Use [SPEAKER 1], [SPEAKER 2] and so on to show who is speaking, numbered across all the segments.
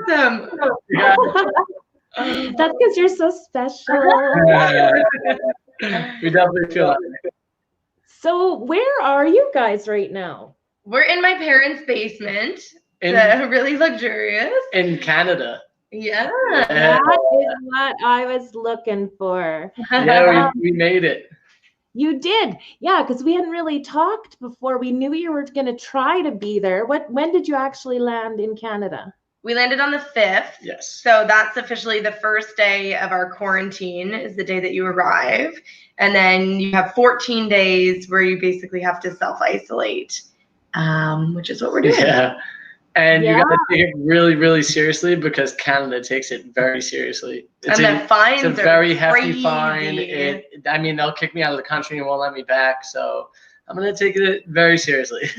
[SPEAKER 1] awesome.
[SPEAKER 2] Yeah.
[SPEAKER 3] That's because you're so special.
[SPEAKER 2] We definitely feel that.
[SPEAKER 3] So where are you guys right now?
[SPEAKER 1] We're in my parents' basement.
[SPEAKER 2] In,
[SPEAKER 1] Really luxurious.
[SPEAKER 2] in Canada.
[SPEAKER 1] Yeah.
[SPEAKER 3] That is what I was looking for.
[SPEAKER 2] Yeah, we made it.
[SPEAKER 3] You did. Yeah, because we hadn't really talked before. We knew you were going to try to be there. When did you actually land in Canada?
[SPEAKER 1] We landed on the 5th.
[SPEAKER 2] Yes.
[SPEAKER 1] So that's officially the first day of our quarantine is the day that you arrive. And then you have 14 days where you basically have to self-isolate, which is what we're doing.
[SPEAKER 2] Yeah. And you got to take it really, really seriously because Canada takes it very seriously.
[SPEAKER 1] And the fines
[SPEAKER 2] it's a very hefty
[SPEAKER 1] crazy.
[SPEAKER 2] fine. I mean, they'll kick me out of the country and won't let me back. So I'm going to take it very seriously.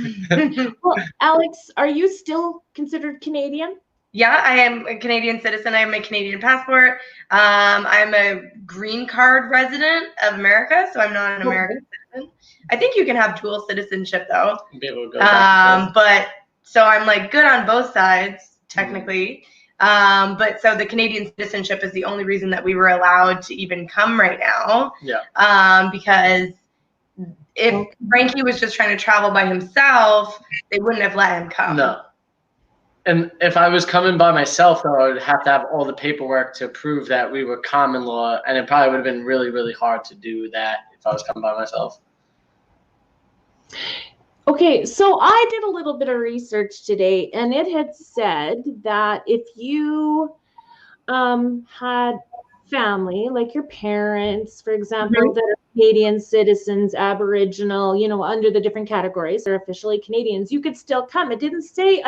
[SPEAKER 3] Well, Alex, are you still considered Canadian?
[SPEAKER 1] Yeah, I am a Canadian citizen. I have my Canadian passport. I'm a green card resident of America, so I'm not an American citizen. I think you can have dual citizenship, though.
[SPEAKER 2] Be able to go back.
[SPEAKER 1] But so I'm like good on both sides, technically. But so the Canadian citizenship is the only reason that we were allowed to even come right now.
[SPEAKER 2] Yeah.
[SPEAKER 1] Because if Frankie was just trying to travel by himself, they wouldn't have let him come.
[SPEAKER 2] No. And if I was coming by myself, though, I would have to have all the paperwork to prove that we were common law, and it probably would have been really, really hard to do that if I was coming by myself.
[SPEAKER 3] Okay, so I did a little bit of research today, and it had said that if you had family, like your parents, for example, that are Canadian citizens, Aboriginal, under the different categories, they're officially Canadians, you could still come. I didn't see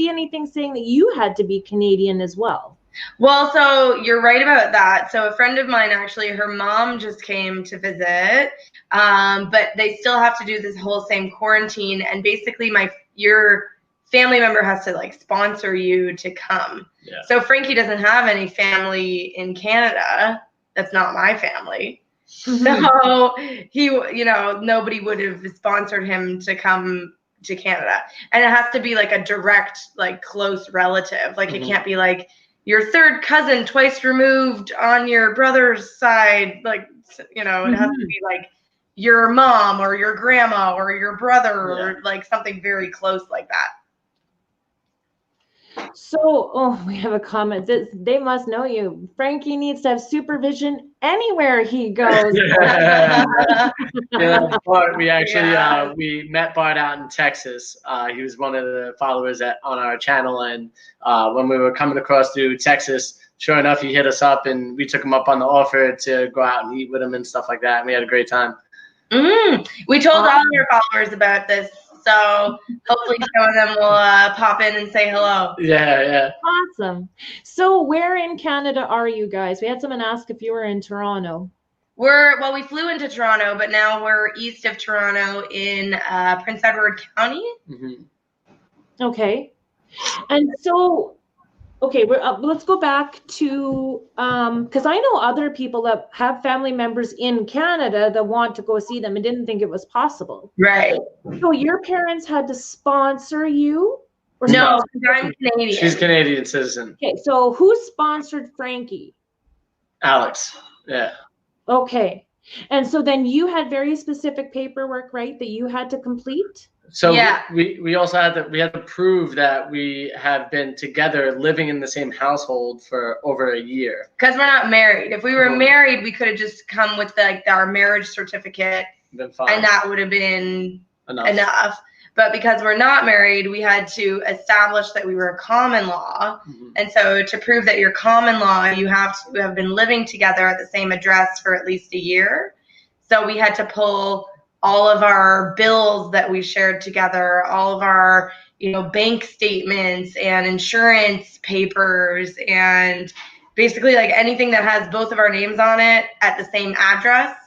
[SPEAKER 3] anything saying that you had to be Canadian as well.
[SPEAKER 1] Well, so you're right about that. So a friend of mine, actually, her mom just came to visit, but they still have to do this whole same quarantine. And basically your family member has to like sponsor you to come. Yeah. So Frankie doesn't have any family in Canada. That's not my family. Mm-hmm. So he, nobody would have sponsored him to come to Canada. And it has to be like a direct, like close relative. Like it can't be like your third cousin twice removed on your brother's side. Like, it has to be like your mom or your grandma or your brother or like something very close like that.
[SPEAKER 3] So, we have a comment. They must know you. Frankie needs to have supervision anywhere he goes.
[SPEAKER 2] Bart, we actually we met Bart out in Texas. He was one of the followers on our channel, and when we were coming across to Texas, sure enough, he hit us up, and we took him up on the offer to go out and eat with him and stuff like that. And we had a great time.
[SPEAKER 1] We told all your followers about this. So hopefully some of them will pop in and say hello.
[SPEAKER 2] Yeah.
[SPEAKER 3] Awesome. So where in Canada are you guys? We had someone ask if you were in Toronto.
[SPEAKER 1] We flew into Toronto, but now we're east of Toronto in Prince Edward County.
[SPEAKER 2] Mm-hmm.
[SPEAKER 3] Okay. And so, let's go back to, because I know other people that have family members in Canada that want to go see them and didn't think it was possible.
[SPEAKER 1] Right.
[SPEAKER 3] So your parents had to sponsor you?
[SPEAKER 1] No, I'm Canadian.
[SPEAKER 2] She's Canadian citizen.
[SPEAKER 3] Okay, so who sponsored Frankie?
[SPEAKER 2] Alex. Yeah.
[SPEAKER 3] Okay. And so then you had very specific paperwork, right, that you had to complete?
[SPEAKER 2] So we also had to prove that we have been together living in the same household for over a year.
[SPEAKER 1] Because we're not married. If we were married, we could have just come with our marriage certificate, and that would have been enough. But because we're not married, we had to establish that we were a common law. Mm-hmm. And so to prove that you're common law, you have to have been living together at the same address for at least a year. So we had to pull all of our bills that we shared together, all of our, bank statements and insurance papers, and basically like anything that has both of our names on it at the same address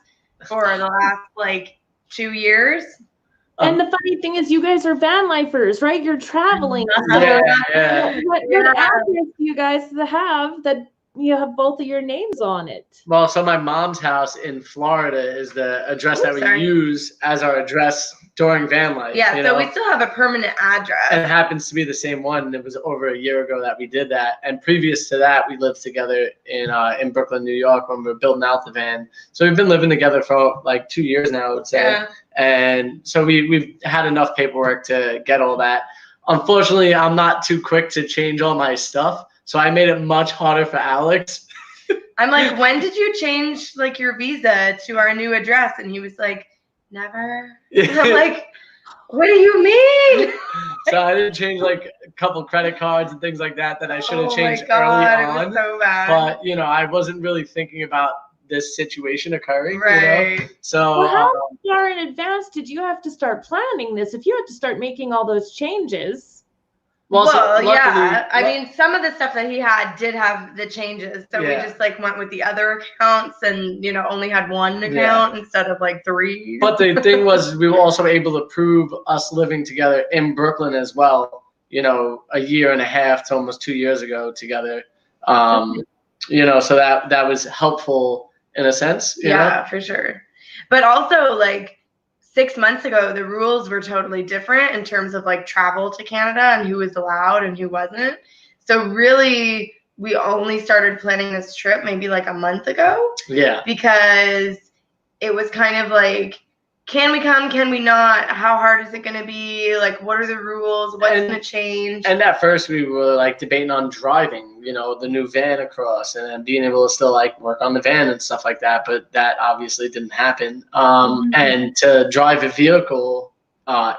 [SPEAKER 1] for the last 2 years.
[SPEAKER 3] And the funny thing is, you guys are van lifers, right? You're traveling.
[SPEAKER 2] Yeah.
[SPEAKER 3] What address do you guys have that you have both of your names on it?
[SPEAKER 2] Well, so my mom's house in Florida is the address that we use as our address during van life.
[SPEAKER 1] Yeah,
[SPEAKER 2] you
[SPEAKER 1] so
[SPEAKER 2] know?
[SPEAKER 1] we still have a permanent address.
[SPEAKER 2] And it happens to be the same one. It was over a year ago that we did that. And previous to that, we lived together in Brooklyn, New York, when we were building out the van. So we've been living together for like 2 years now, I would say.
[SPEAKER 1] Yeah.
[SPEAKER 2] And so we've had enough paperwork to get all that. Unfortunately, I'm not too quick to change all my stuff. So I made it much harder for Alex.
[SPEAKER 1] I'm like, when did you change like your visa to our new address? And he was like, never. And I'm like, what do you mean?
[SPEAKER 2] So I didn't change like a couple credit cards and things like that I should have changed
[SPEAKER 1] early
[SPEAKER 2] on.
[SPEAKER 1] It was so bad.
[SPEAKER 2] But you know, I wasn't really thinking about this situation occurring.
[SPEAKER 1] Right.
[SPEAKER 2] You know? So
[SPEAKER 3] well, how far in advance did you have to start planning this? If you had to start making all those changes.
[SPEAKER 1] Well,
[SPEAKER 2] so
[SPEAKER 1] yeah. I mean, some of the stuff that he had did have the changes. So we just like went with the other accounts and, you know, only had one account instead of like 3.
[SPEAKER 2] But the thing was, we were also able to prove us living together in Brooklyn as well, you know, a year and a half to almost 2 years ago together. You know, so that was helpful in a sense. You know?
[SPEAKER 1] For sure. But also like 6 months ago, the rules were totally different in terms of like travel to Canada and who was allowed and who wasn't. So really, we only started planning this trip maybe like a month ago.
[SPEAKER 2] Yeah.
[SPEAKER 1] Because it was kind of like, can we come? Can we not? How hard is it going to be? Like, what are the rules? What's going to change?
[SPEAKER 2] And at first we were like debating on driving, you know, the new van across and then being able to still like work on the van and stuff like that. But that obviously didn't happen. And to drive a vehicle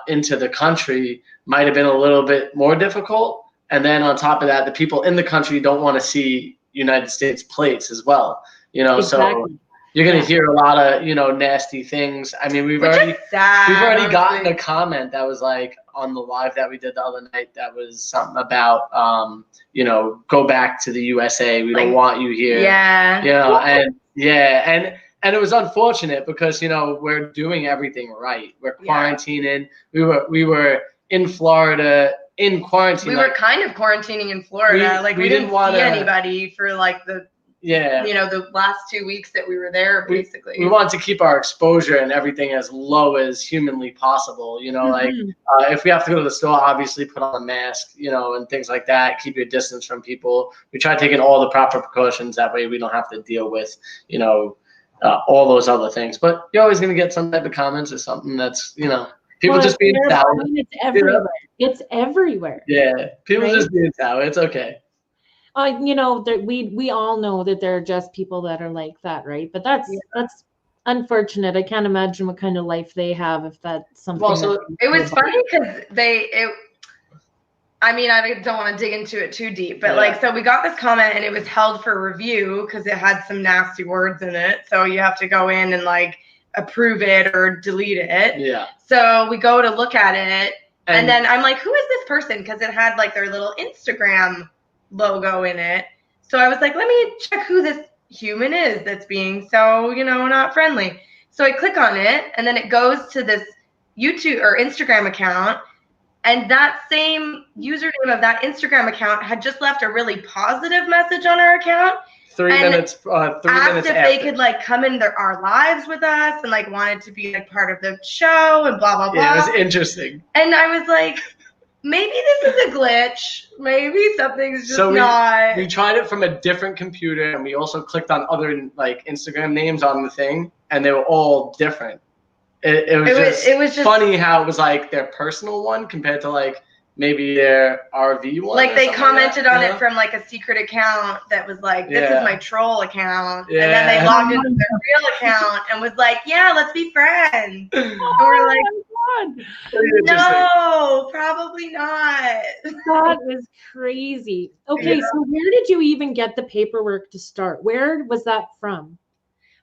[SPEAKER 2] into the country might have been a little bit more difficult. And then on top of that, the people in the country don't want to see United States plates as well, you know, so you're going to hear a lot of, you know, nasty things. I mean, we've already gotten a comment that was like on the live that we did the other night that was something about, you know, go back to the USA. We don't want you here.
[SPEAKER 1] Yeah.
[SPEAKER 2] You know, and it was unfortunate because, you know, we're doing everything right. We're quarantining. We were in Florida in quarantine.
[SPEAKER 1] We were kind of quarantining in Florida. We didn't see anybody for like the you know, the last 2 weeks that we were there, basically.
[SPEAKER 2] We want to keep our exposure and everything as low as humanly possible. You know, like if we have to go to the store, obviously put on a mask, you know, and things like that. Keep your distance from people. We try taking all the proper precautions. That way we don't have to deal with, you know, all those other things. But you're always going to get some type of comments or something that's, you know, people just being sour.
[SPEAKER 3] I mean, it's everywhere. You know? It's everywhere.
[SPEAKER 2] Yeah, people just being sour. It's okay.
[SPEAKER 3] You know, we all know that there are just people that are like that, right? But that's unfortunate. I can't imagine what kind of life they have if that's something.
[SPEAKER 1] Well, so it was funny because I mean, I don't want to dig into it too deep, but like, so we got this comment and it was held for review because it had some nasty words in it. So you have to go in and like approve it or delete it.
[SPEAKER 2] Yeah.
[SPEAKER 1] So we go to look at it and then I'm like, who is this person? Because it had like their little Instagram logo in it. So I was like, let me check who this human is that's being so, you know, not friendly. So I click on it and then it goes to this YouTube or Instagram account. And that same username of that Instagram account had just left a really positive message on our account.
[SPEAKER 2] 3 minutes
[SPEAKER 1] asked if they could like come in our lives with us and like wanted to be like part of the show and blah, blah, blah.
[SPEAKER 2] Yeah, it was interesting.
[SPEAKER 1] And I was like, maybe this is a glitch. Maybe something's just not.
[SPEAKER 2] We tried it from a different computer, and we also clicked on other like Instagram names on the thing, and they were all different. It was just funny how it was like their personal one compared to like maybe their RV one.
[SPEAKER 1] Like they commented on it from like a secret account that was like, this is my troll account. Yeah. And then they logged into their real account and was like, yeah, let's be friends. And we're like, no, probably not.
[SPEAKER 3] That is crazy. Okay, so where did you even get the paperwork to start? Where was that from?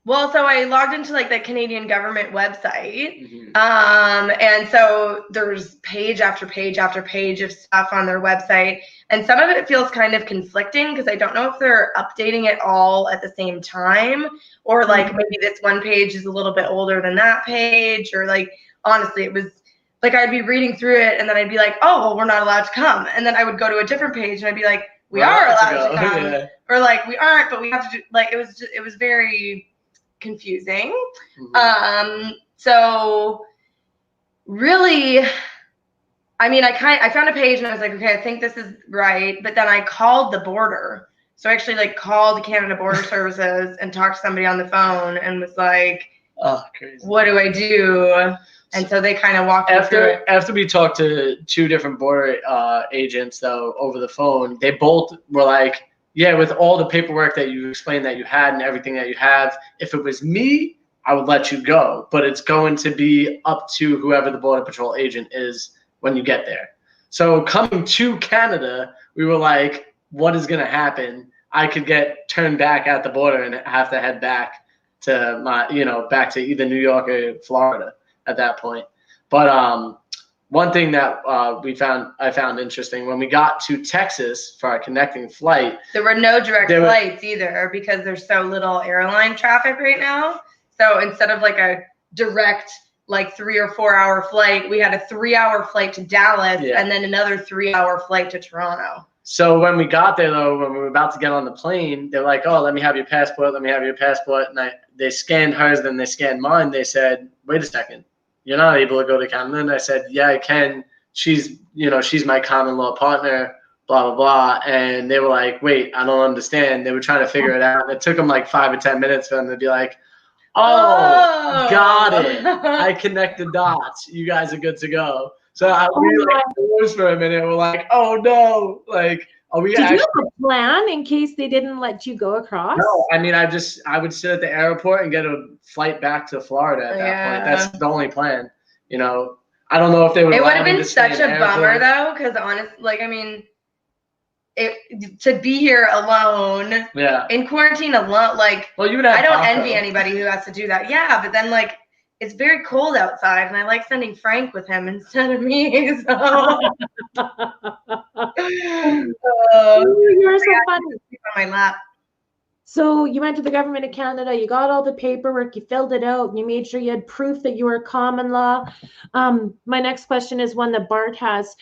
[SPEAKER 1] Well, so I logged into like the Canadian government website. And so there's page after page after page of stuff on their website. And some of it feels kind of conflicting because I don't know if they're updating it all at the same time or like maybe this one page is a little bit older than that page or like, honestly, it was like I'd be reading through it and then I'd be like, oh, well, we're not allowed to come. And then I would go to a different page and I'd be like, we are allowed to come. Yeah. Or like, we aren't, but we have to do, like, it was very confusing. So really, I mean, I found a page and I was like, okay, I think this is right. But then I called the border. So I actually like called Canada Border Services and talked to somebody on the phone and was like,
[SPEAKER 2] oh, crazy.
[SPEAKER 1] What do I do? And so they kind of walked me through it.
[SPEAKER 2] After we talked to 2 different border agents, though, over the phone, they both were like, yeah, with all the paperwork that you explained that you had and everything that you have, if it was me, I would let you go. But it's going to be up to whoever the Border Patrol agent is when you get there. So coming to Canada, we were like, what is going to happen? I could get turned back at the border and have to head back to back to either New York or Florida at that point. But one thing that I found interesting, when we got to Texas for our connecting flight,
[SPEAKER 1] there were no direct flights either because there's so little airline traffic right now. So instead of like a direct like 3 or 4 hour flight, we had a 3-hour flight to Dallas and then another 3-hour flight to Toronto.
[SPEAKER 2] So when we got there, though, when we were about to get on the plane, they're like, oh, let me have your passport. Let me have your passport. And they scanned hers, then they scanned mine. They said, wait a second, you're not able to go to Canada. And I said, yeah, I can. She's my common law partner, blah, blah, blah. And they were like, wait, I don't understand. They were trying to figure it out. And it took them like 5 or 10 minutes for them to be like, oh, got it. I connect the dots. You guys are good to go. So we like froze for a minute. We're like, oh no, like, are we?
[SPEAKER 3] Did you have a plan in case they didn't let you go across?
[SPEAKER 2] No, I mean, I would sit at the airport and get a flight back to Florida at that point. That's the only plan. I don't know if they would.
[SPEAKER 1] It would have been such a bummer though, because honestly, like, I mean, to be here alone, in quarantine alone, like,
[SPEAKER 2] well, you would have
[SPEAKER 1] I don't
[SPEAKER 2] Paco.
[SPEAKER 1] Envy anybody who has to do that. Yeah, but then like. It's very cold outside, and I like sending Frank with him instead of me. So,
[SPEAKER 3] you're so funny.
[SPEAKER 1] On my lap.
[SPEAKER 3] So you went to the government of Canada. You got all the paperwork. You filled it out. And you made sure you had proof that you were common law. My next question is one that Bart has.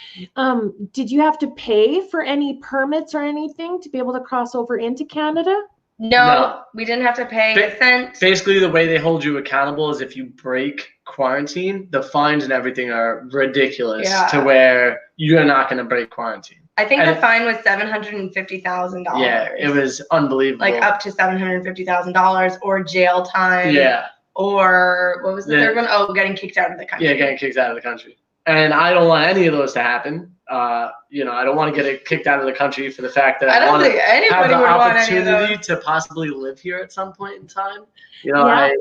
[SPEAKER 3] Did you have to pay for any permits or anything to be able to cross over into Canada?
[SPEAKER 1] No, we didn't have to pay a cent.
[SPEAKER 2] Basically, the way they hold you accountable is if you break quarantine, the fines and everything are ridiculous to where you're not going to break quarantine.
[SPEAKER 1] I think the fine was $750,000.
[SPEAKER 2] Yeah, it was unbelievable.
[SPEAKER 1] Like up to $750,000 or jail time.
[SPEAKER 2] Yeah.
[SPEAKER 1] Or what was the third one? Oh, getting kicked out of the country.
[SPEAKER 2] Yeah, getting kicked out of the country. And I don't want any of those to happen. I don't want to get kicked out of the country for the fact that I want to have the opportunity to possibly live here at some point in time. I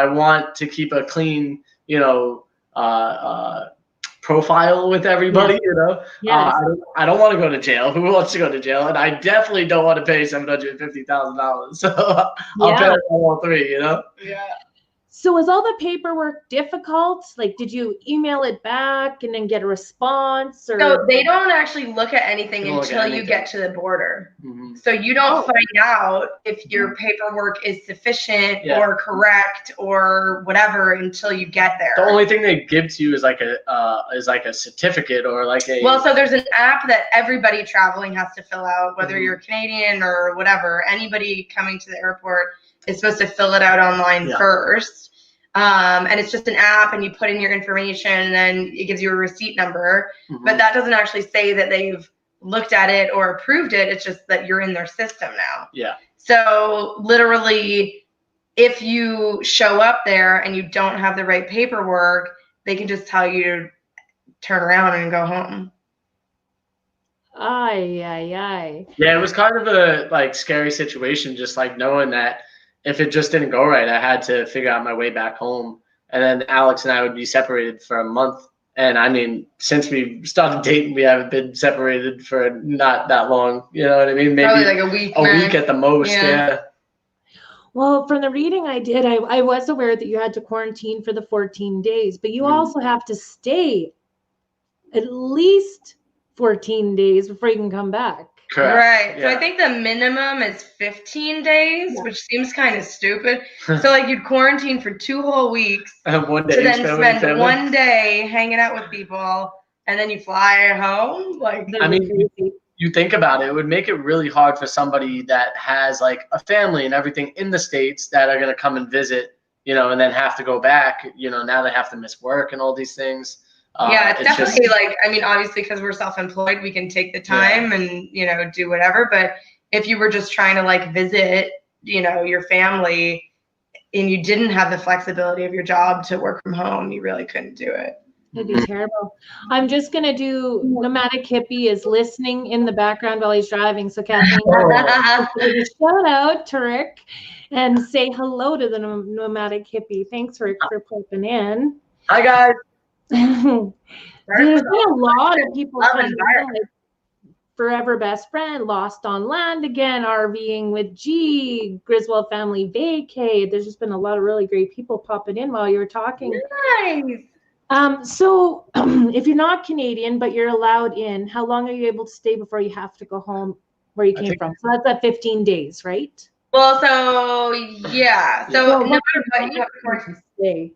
[SPEAKER 2] want to keep a clean, profile with everybody.
[SPEAKER 3] Yes.
[SPEAKER 2] I don't want to go to jail. Who wants to go to jail? And I definitely don't want to pay $750,000. So I'll pay all 3. Yeah.
[SPEAKER 3] So was all the paperwork difficult? Like, did you email it back and then get a response? Or?
[SPEAKER 1] So they don't actually look at anything until you get to the border. Mm-hmm. So you don't find out if your paperwork is sufficient or correct or whatever until you get there.
[SPEAKER 2] The only thing they give to you is like a certificate or like a.
[SPEAKER 1] Well, so there's an app that everybody traveling has to fill out, whether you're Canadian or whatever. Anybody coming to the airport is supposed to fill it out online first. And it's just an app and you put in your information and then it gives you a receipt number. Mm-hmm. But that doesn't actually say that they've looked at it or approved it. It's just that you're in their system now.
[SPEAKER 2] Yeah.
[SPEAKER 1] So literally, if you show up there and you don't have the right paperwork, they can just tell you to turn around and go home.
[SPEAKER 3] Aye.
[SPEAKER 2] Yeah, it was kind of a scary situation, just like knowing that if it just didn't go right, I had to figure out my way back home. And then Alex and I would be separated for a month. And I mean, since we started dating, we haven't been separated for not that long. You know what I mean? Maybe
[SPEAKER 1] probably like a week.
[SPEAKER 2] A week at the most, yeah.
[SPEAKER 3] Well, from the reading I did, I was aware that you had to quarantine for the 14 days, but you also have to stay at least 14 days before you can come back.
[SPEAKER 2] Correct.
[SPEAKER 1] Right. Yeah. So I think the minimum is 15 days, which seems kind of stupid. So like you'd quarantine for 2 whole weeks
[SPEAKER 2] one day
[SPEAKER 1] to then spend 1 day hanging out with people and then you fly home. Like,
[SPEAKER 2] I mean, you think about it, it would make it really hard for somebody that has like a family and everything in the States that are going to come and visit you know, and then have to go back, you know, now they have to miss work and all these things.
[SPEAKER 1] Yeah, it's definitely like, I mean, obviously because we're self-employed, we can take the time and, you know, do whatever. But if you were just trying to like visit, you know, your family and you didn't have the flexibility of your job to work from home, you really couldn't do it.
[SPEAKER 3] It'd be terrible. I'm just going to do Nomadic Hippie is listening in the background while he's driving. So Kathleen, shout out to Rick and say hello to the Nomadic Hippie. Thanks, Rick, for popping in.
[SPEAKER 2] Hi, guys.
[SPEAKER 3] There's been a lot of people like Forever Best Friend, Lost on Land again, RVing with G, Griswold Family Vacay. There's just been a lot of really great people popping in while you were talking.
[SPEAKER 1] Nice.
[SPEAKER 3] So if you're not Canadian, but you're allowed in, how long are you able to stay before you have to go home where you came from? So that's at 15 days, right?
[SPEAKER 1] Well, so yeah. So no matter what, you have to
[SPEAKER 3] stay.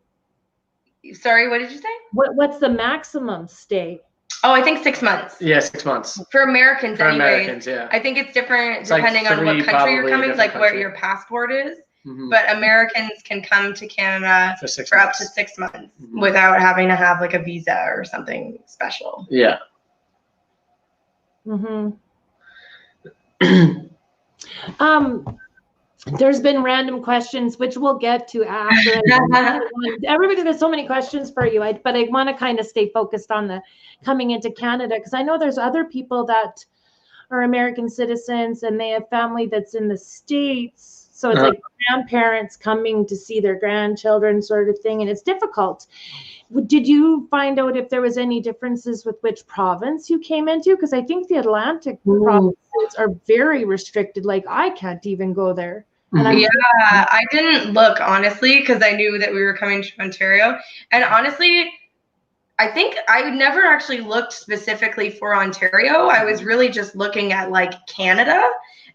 [SPEAKER 1] Sorry, what did you say?
[SPEAKER 3] What's the maximum stay?
[SPEAKER 1] Oh, I think 6 months.
[SPEAKER 2] Yeah, 6 months.
[SPEAKER 1] For Americans,
[SPEAKER 2] for
[SPEAKER 1] anyway.
[SPEAKER 2] Americans, yeah.
[SPEAKER 1] I think it's different depending on what country you're coming, like where your passport is. But Americans can come to Canada for up to 6 months without having to have like a visa or something special.
[SPEAKER 2] Yeah.
[SPEAKER 3] There's been random questions, which we'll get to after. Everybody, there's so many questions for you, but I want to kind of stay focused on the coming into Canada, because I know there's other people that are American citizens and they have family that's in the States. So it's like grandparents coming to see their grandchildren sort of thing, and it's difficult. Did you find out if there was any differences with which province you came into? Because I think the Atlantic provinces are very restricted. Like I can't even go there. And
[SPEAKER 1] I didn't look, honestly, because I knew that we were coming to Ontario. And honestly, I think I never actually looked specifically for Ontario. I was really just looking at like Canada.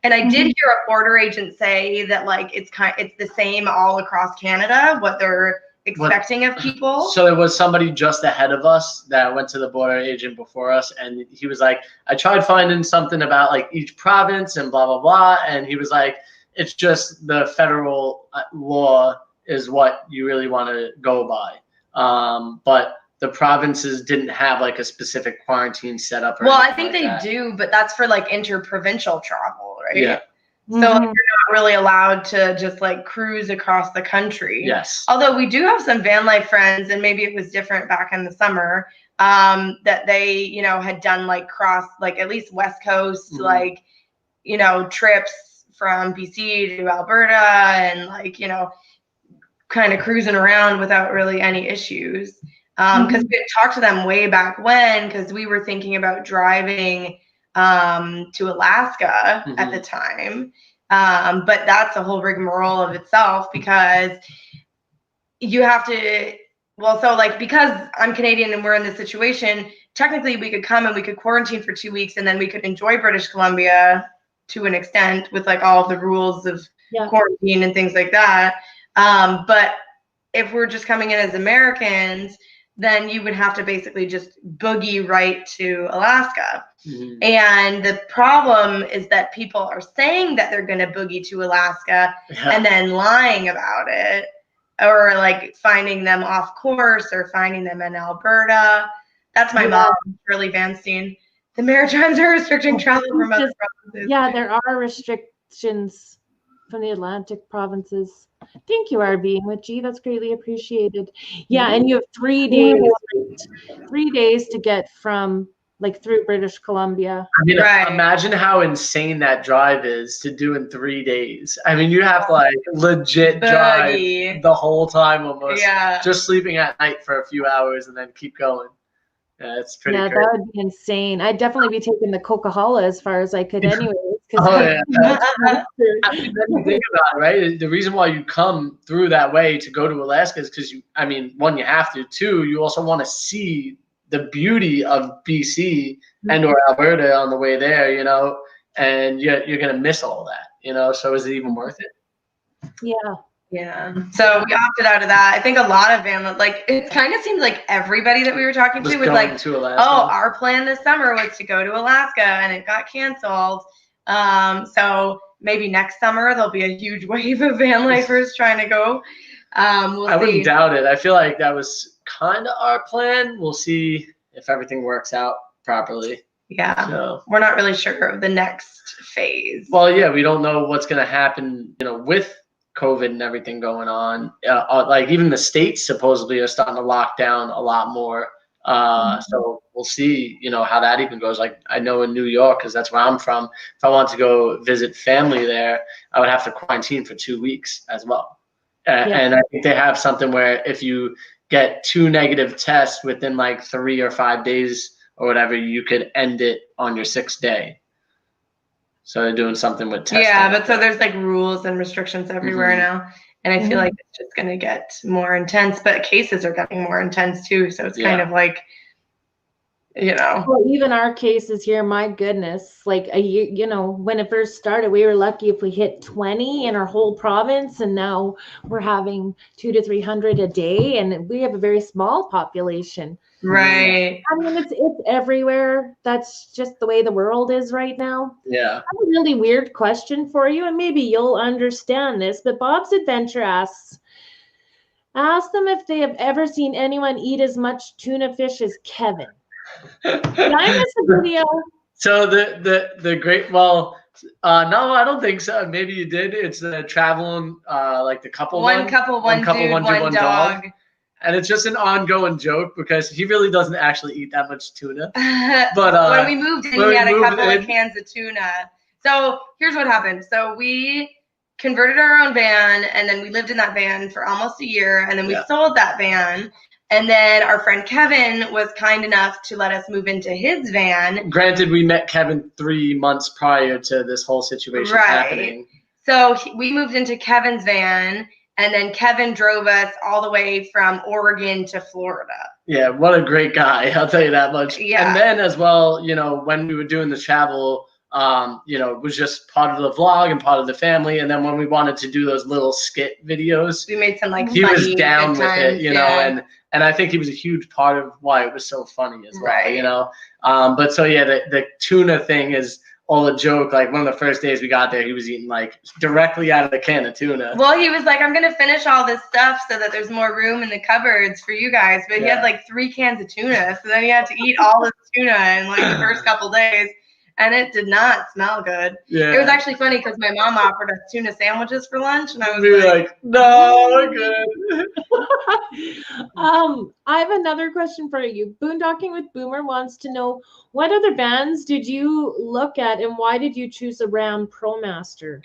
[SPEAKER 1] And I did hear a border agent say that like it's the same all across Canada, what they're expecting of people.
[SPEAKER 2] So there was somebody just ahead of us that went to the border agent before us, and he was like, I tried finding something about like each province and blah, blah, blah. And he was like, it's just the federal law is what you really want to go by. But the provinces didn't have like a specific quarantine set up.
[SPEAKER 1] Well, I think they do, but that's for like interprovincial travel, right?
[SPEAKER 2] Yeah.
[SPEAKER 1] So like, you're not really allowed to just like cruise across the country.
[SPEAKER 2] Yes.
[SPEAKER 1] Although we do have some van life friends, and maybe it was different back in the summer, that they, you know, had done like cross, like at least West Coast, like, you know, trips from BC to Alberta and like, you know, kind of cruising around without really any issues. Because we had talked to them way back when, because we were thinking about driving to Alaska at the time. But that's a whole rigmarole of itself, because you have to, well, so like, because I'm Canadian and we're in this situation, technically we could come and we could quarantine for 2 weeks and then we could enjoy British Columbia to an extent with like all of the rules of quarantine and things like that. But if we're just coming in as Americans, then you would have to basically just boogie right to Alaska. And the problem is that people are saying that they're going to boogie to Alaska and then lying about it, or like finding them off course or finding them in Alberta. That's my mom, Shirley Vanstein. The Maritimes are restricting travel from other provinces.
[SPEAKER 3] Yeah, there are restrictions from the Atlantic provinces. Thank you, RV with G. That's greatly appreciated. Yeah, and you have 3 days, 3 days to get from like through British Columbia.
[SPEAKER 2] I mean, imagine how insane that drive is to do in 3 days. I mean, you have to like legit drive the whole time almost. Yeah. Just sleeping at night for a few hours and then keep going. Yeah, it's pretty crazy.
[SPEAKER 3] That would be insane. I'd definitely be taking the Coca-Cola as far as I could anyway.
[SPEAKER 2] I mean, think about it, right? The reason why you come through that way to go to Alaska is because I mean, one, you have to. Two, you also want to see the beauty of BC and or Alberta on the way there, you know, and you're going to miss all that, you know, so is it even worth it?
[SPEAKER 3] Yeah.
[SPEAKER 1] Yeah. So we opted out of that. I think a lot of them, like, it kind of seemed like everybody that we were talking to was like, oh, our plan this summer was to go to Alaska, and it got canceled. So maybe next summer there'll be a huge wave of van lifers trying to go. We'll see.
[SPEAKER 2] I wouldn't doubt it. I feel like that was kind of our plan. We'll see if everything works out properly.
[SPEAKER 1] Yeah.
[SPEAKER 2] So
[SPEAKER 1] we're not really sure of the next phase.
[SPEAKER 2] Well, yeah, we don't know what's going to happen, with COVID and everything going on. Like even the states supposedly are starting to lock down a lot more. So we'll see, how that even goes. Like I know in New York, because that's where I'm from, if I want to go visit family there, I would have to quarantine for 2 weeks as well. And I think they have something where if you get 2 negative tests within like 3 or 5 days or whatever, you could end it on your 6th day. So they're doing something with testing.
[SPEAKER 1] Yeah, but so there's like rules and restrictions everywhere now. And I feel like it's just going to get more intense, but cases are getting more intense too. So it's kind of like,
[SPEAKER 3] Well, even our cases here, my goodness, like a year, when it first started, we were lucky if we hit 20 in our whole province. And now we're having 200 to 300 a day. And we have a very small population.
[SPEAKER 1] Right.
[SPEAKER 3] I mean, it's everywhere. That's just the way the world is right now.
[SPEAKER 2] Yeah.
[SPEAKER 3] I have a really weird question for you, and maybe you'll understand this, but Bob's Adventure asks, ask them if they have ever seen anyone eat as much tuna fish as Kevin. Did I miss a video?
[SPEAKER 2] So the great, no, I don't think so. Maybe you did. It's the traveling, like the couple
[SPEAKER 1] one couple, one dude, one dog.
[SPEAKER 2] And it's just an ongoing joke because he really doesn't actually eat that much tuna. But
[SPEAKER 1] when we moved in, he had a couple of cans of tuna. So here's what happened. So we converted our own van, and then we lived in that van for almost a year, and then we sold that van. And then our friend Kevin was kind enough to let us move into his van.
[SPEAKER 2] Granted, we met Kevin 3 months prior to this whole situation happening.
[SPEAKER 1] So we moved into Kevin's van. And then Kevin drove us all the way from Oregon to Florida.
[SPEAKER 2] Yeah, what a great guy. I'll tell you that much.
[SPEAKER 1] Yeah.
[SPEAKER 2] And then as well, when we were doing the travel, it was just part of the vlog and part of the family. And then when we wanted to do those little skit videos,
[SPEAKER 1] we made some
[SPEAKER 2] he was down with it, and I think he was a huge part of why it was so funny as well, But so, the tuna thing is all a joke. Like one of the first days we got there, he was eating like directly out of the can of tuna.
[SPEAKER 1] Well, he was like, I'm going to finish all this stuff so that there's more room in the cupboards for you guys. But he had like 3 cans of tuna. So then he had to eat all this tuna in like the first couple days. And it did not smell good. Yeah. It was actually funny because my mom offered us tuna sandwiches for lunch. And I was
[SPEAKER 2] like, no, we're good.
[SPEAKER 3] I have another question for you. Boondocking with Boomer wants to know, what other bands did you look at and why did you choose a Ram ProMaster?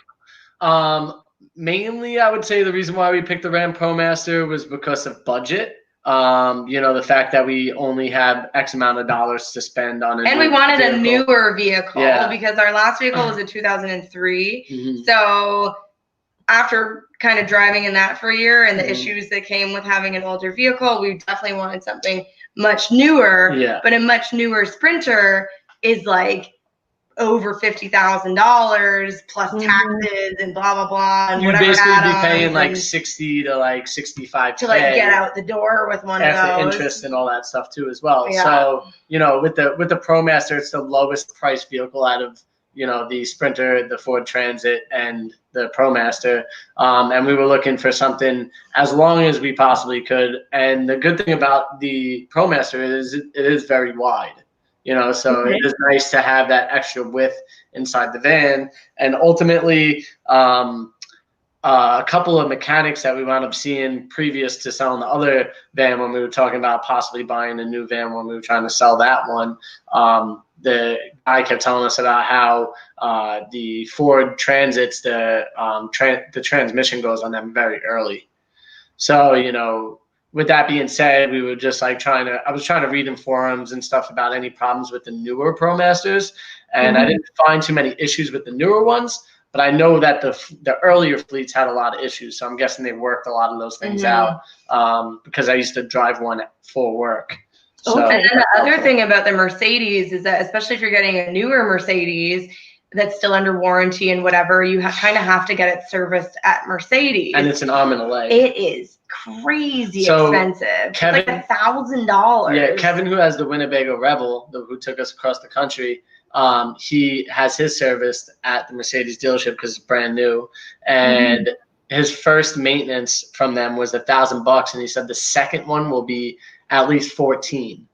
[SPEAKER 2] Mainly, I would say the reason why we picked the Ram ProMaster was because of budget. The fact that we only have X amount of dollars to spend on it.
[SPEAKER 1] And we wanted a newer vehicle because our last vehicle was a 2003. So after kind of driving in that for a year and the issues that came with having an older vehicle, we definitely wanted something much newer. Yeah. But a much newer Sprinter is like over $50,000 plus taxes and blah blah blah. And
[SPEAKER 2] you'd basically be paying like 60 to like 65
[SPEAKER 1] to like get out the door with one of those.
[SPEAKER 2] After interest and all that stuff too as well. Yeah. So with the ProMaster, it's the lowest price vehicle out of the Sprinter, the Ford Transit, and the ProMaster. And we were looking for something as long as we possibly could. And the good thing about the ProMaster is it is very wide. So it is nice to have that extra width inside the van. And ultimately, a couple of mechanics that we wound up seeing previous to selling the other van when we were talking about possibly buying a new van when we were trying to sell that one, the guy kept telling us about how the Ford Transits, the transmission goes on them very early. So, with that being said, we were just like I was trying to read in forums and stuff about any problems with the newer ProMasters, and I didn't find too many issues with the newer ones, but I know that the earlier fleets had a lot of issues, so I'm guessing they worked a lot of those things out because I used to drive one for work. So,
[SPEAKER 1] and then the other thing about the Mercedes is that, especially if you're getting a newer Mercedes that's still under warranty and whatever, you kind of have to get it serviced at Mercedes.
[SPEAKER 2] And it's an arm and a leg.
[SPEAKER 1] It is crazy expensive. Kevin, it's like $1,000.
[SPEAKER 2] Yeah, Kevin, who has the Winnebago Rebel, who took us across the country, he has his serviced at the Mercedes dealership because it's brand new. And his first maintenance from them was $1,000, and he said the second one will be at least $1,400.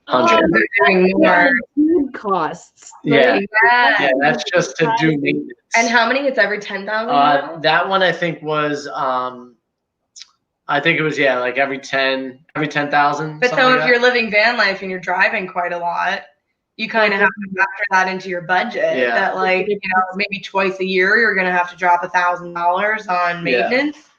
[SPEAKER 1] They're doing more
[SPEAKER 3] food costs.
[SPEAKER 2] Yeah.
[SPEAKER 1] Yeah.
[SPEAKER 2] Yeah, that's just to do maintenance.
[SPEAKER 1] And how many? It's every 10,000.
[SPEAKER 2] That one I think was I think it was like every 10,000.
[SPEAKER 1] But so if you're living van life and you're driving quite a lot, you kind of have to factor that into your budget.
[SPEAKER 2] Yeah.
[SPEAKER 1] That like, you know, maybe twice a year you're gonna have to drop $1,000 on maintenance.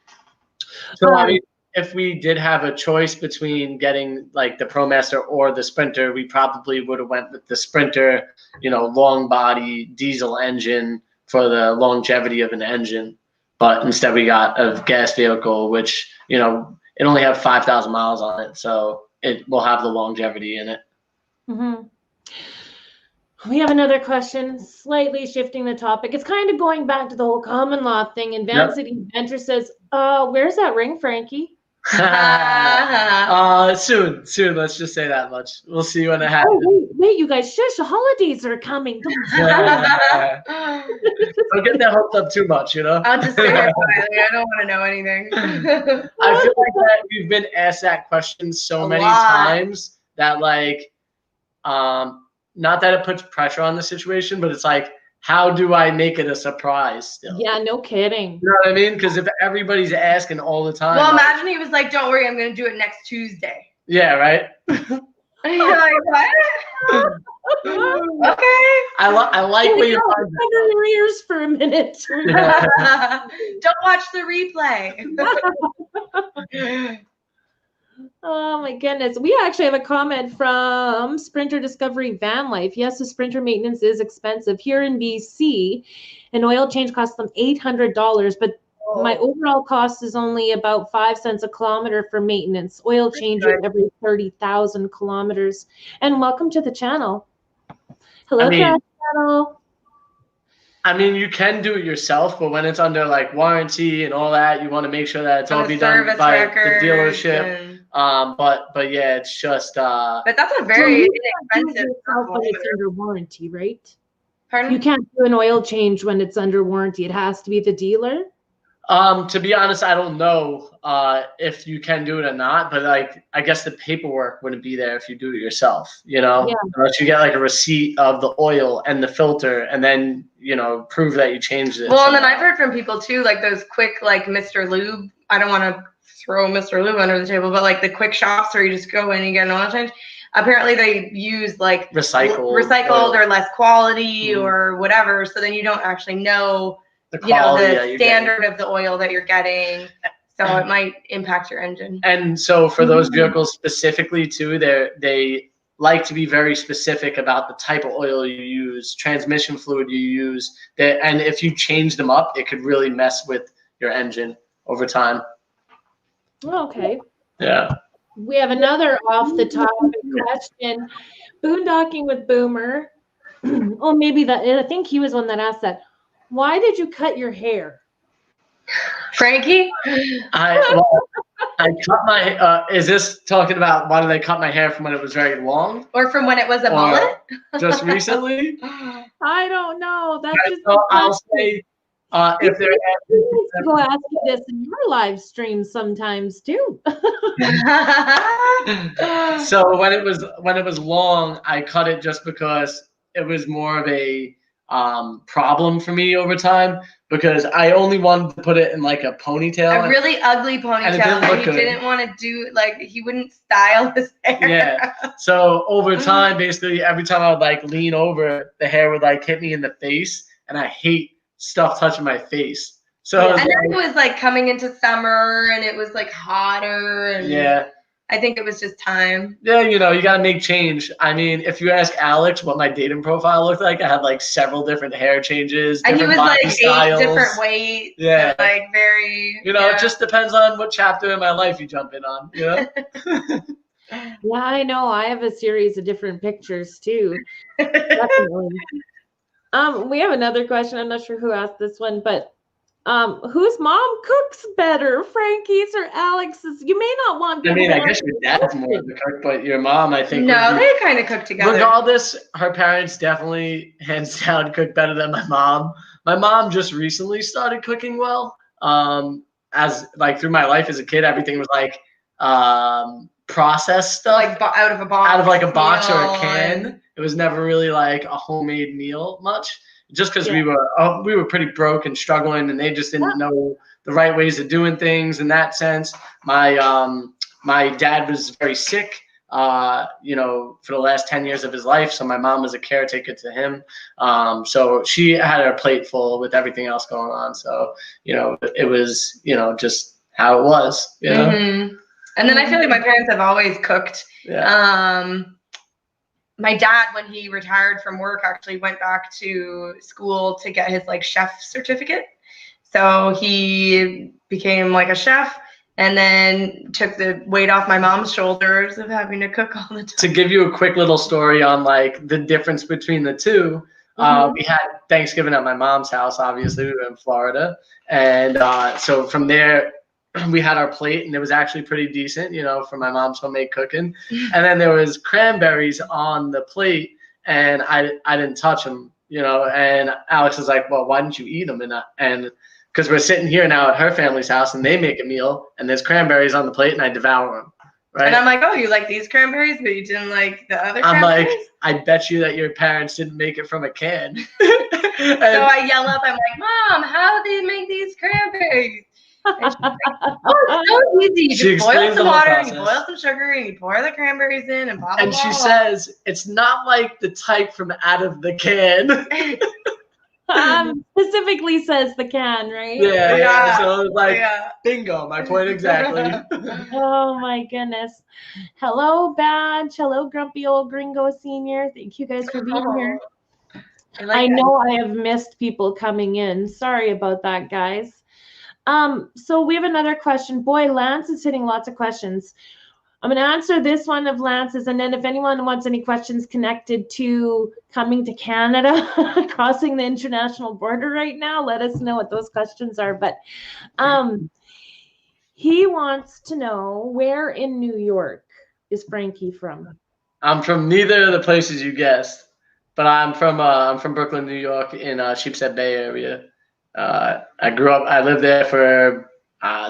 [SPEAKER 2] So I mean, if we did have a choice between getting like the ProMaster or the Sprinter, we probably would have went with the Sprinter, you know, long body diesel engine for the longevity of an engine. But instead we got a gas vehicle, which, you know, it only have 5,000 miles on it. So it will have the longevity in it.
[SPEAKER 3] Mm-hmm. We have another question, slightly shifting the topic. It's kind of going back to the whole common law thing. And Van City Adventure says, where's that ring, Frankie?
[SPEAKER 2] Soon. Let's just say that much. We'll see when it happens.
[SPEAKER 3] Oh, wait, you guys, shush, the holidays are coming.
[SPEAKER 2] Don't get that hoped up too much, you know?
[SPEAKER 1] I'll just say it quietly. I don't want to know anything.
[SPEAKER 2] I feel like that we've been asked that question so many times that like, not that it puts pressure on the situation, but it's like, how do I make it a surprise still? Yeah,
[SPEAKER 3] no kidding.
[SPEAKER 2] You know what I mean? Because if everybody's asking all the time.
[SPEAKER 1] Well, imagine he was like, don't worry, I'm going to do it next Tuesday.
[SPEAKER 2] Yeah, right?
[SPEAKER 1] And you're like, what? Okay.
[SPEAKER 2] I like where you're
[SPEAKER 3] under your ears for a minute.
[SPEAKER 1] Don't watch the replay.
[SPEAKER 3] Oh my goodness. We actually have a comment from Sprinter Discovery Van Life. Yes, the Sprinter maintenance is expensive. Here in BC, an oil change costs them $800, but my overall cost is only about 5 cents a kilometer for maintenance. Oil change every 30,000 kilometers. And welcome to the channel. Hello, channel.
[SPEAKER 2] I mean, you can do it yourself, but when it's under like warranty and all that, you want to make sure that it's all be done by the dealership. But yeah, it's just.
[SPEAKER 1] But that's a very inexpensive.
[SPEAKER 3] When it's under warranty, right?
[SPEAKER 1] Pardon?
[SPEAKER 3] You can't do an oil change when it's under warranty. It has to be the dealer.
[SPEAKER 2] To be honest, I don't know if you can do it or not, but like I guess the paperwork wouldn't be there if you do it yourself, you know, unless you get like a receipt of the oil and the filter and then, you know, prove that you changed it.
[SPEAKER 1] Well, and then I've heard from people too, like those quick, like Mr. Lube. I don't want to throw Mr. Lube under the table, but like the quick shops where you just go in and you get an oil change. Apparently they use like recycled or less quality or whatever. So then you don't actually know the standard of the oil that you're getting, so it might impact your engine.
[SPEAKER 2] And so for those vehicles specifically too, they like to be very specific about the type of oil you use, transmission fluid you use, and if you change them up, it could really mess with your engine over time.
[SPEAKER 3] Okay.
[SPEAKER 2] Yeah.
[SPEAKER 3] We have another off the topic question. Boondocking with Boomer. Oh, maybe I think he was one that asked that. Why did you cut your hair?
[SPEAKER 1] Frankie?
[SPEAKER 2] I cut my, is this talking about why did I cut my hair from when it was very long?
[SPEAKER 1] Or from when it was a mullet?
[SPEAKER 2] Just recently?
[SPEAKER 3] I don't know. That's just
[SPEAKER 2] I'll say, if they're
[SPEAKER 3] go ask you this in your live streams sometimes too.
[SPEAKER 2] So when it was long, I cut it just because it was more of a problem for me over time, because I only wanted to put it in like a ponytail.
[SPEAKER 1] A really ugly ponytail that he didn't want to do, like he wouldn't style his hair.
[SPEAKER 2] Yeah. So over time, basically every time I would like lean over, the hair would like hit me in the face, and I hate stuff touching my face. So
[SPEAKER 1] and then it was like coming into summer and it was like hotter, and I think it was just time.
[SPEAKER 2] Yeah, you know, you got to make change. I mean, if you ask Alex what my dating profile looked like, I had like several different hair changes.
[SPEAKER 1] And he was like
[SPEAKER 2] styles.
[SPEAKER 1] 8 different weights.
[SPEAKER 2] Yeah.
[SPEAKER 1] Like very.
[SPEAKER 2] You know, it just depends on what chapter in my life you jump in on, you know?
[SPEAKER 3] Yeah, I know. I have a series of different pictures too. Definitely. We have another question. I'm not sure who asked this one, but whose mom cooks better, Frankie's or Alex's? You may not want to.
[SPEAKER 2] I mean, I guess your dad's more of the cook, but your mom, I think.
[SPEAKER 1] No, they kind of cook together.
[SPEAKER 2] Regardless, her parents definitely hands down cook better than my mom. My mom just recently started cooking well. as like through my life as a kid, everything was like processed stuff,
[SPEAKER 1] like out of a box,
[SPEAKER 2] out of like a box or a can. It was never really like a homemade meal much, just because we were pretty broke and struggling, and they just didn't know the right ways of doing things in that sense. My dad was very sick, you know, for the last 10 years of his life. So my mom was a caretaker to him. So she had her plate full with everything else going on. So, you know, it was, you know, just how it was, you know?
[SPEAKER 1] And then I feel like my parents have always cooked.
[SPEAKER 2] Yeah.
[SPEAKER 1] My dad, when he retired from work, actually went back to school to get his like chef certificate. So he became like a chef, and then took the weight off my mom's shoulders of having to cook all the time.
[SPEAKER 2] To give you a quick little story on like the difference between the two, we had Thanksgiving at my mom's house. Obviously, we were in Florida, and so from there we had our plate, and it was actually pretty decent, you know, for my mom's homemade cooking. And then there was cranberries on the plate, and I didn't touch them, you know. And Alex was like, "Well, why didn't you eat them?" And because we're sitting here now at her family's house, and they make a meal, and there's cranberries on the plate, and I devour them. Right?
[SPEAKER 1] And I'm like, "Oh, you like these cranberries, but you didn't like the other
[SPEAKER 2] I'm
[SPEAKER 1] cranberries?"
[SPEAKER 2] like, I bet you that your parents didn't make it from a can.
[SPEAKER 1] So I yell up, I'm like, "Mom, how do you make these cranberries?" And she's like, "Oh, it's so easy. You just boil some water, and you boil some sugar, and you pour the cranberries in, and blah, blah,
[SPEAKER 2] and
[SPEAKER 1] blah."
[SPEAKER 2] she says, it's not like the type from out of the can.
[SPEAKER 3] Specifically says the can, right?
[SPEAKER 2] Yeah. So it's like, bingo, my point exactly.
[SPEAKER 3] Oh my goodness. Hello, Badge. Hello, Grumpy Old Gringo Senior. Thank you guys for being here. I know I have missed people coming in. Sorry about that, guys. So we have another question. Boy, Lance is hitting lots of questions. I'm going to answer this one of Lance's, and then if anyone wants any questions connected to coming to Canada, crossing the international border right now, let us know what those questions are. But he wants to know, where in New York is Frankie from?
[SPEAKER 2] I'm from neither of the places you guessed, but I'm from Brooklyn, New York, in Sheepshead Bay area. I lived there for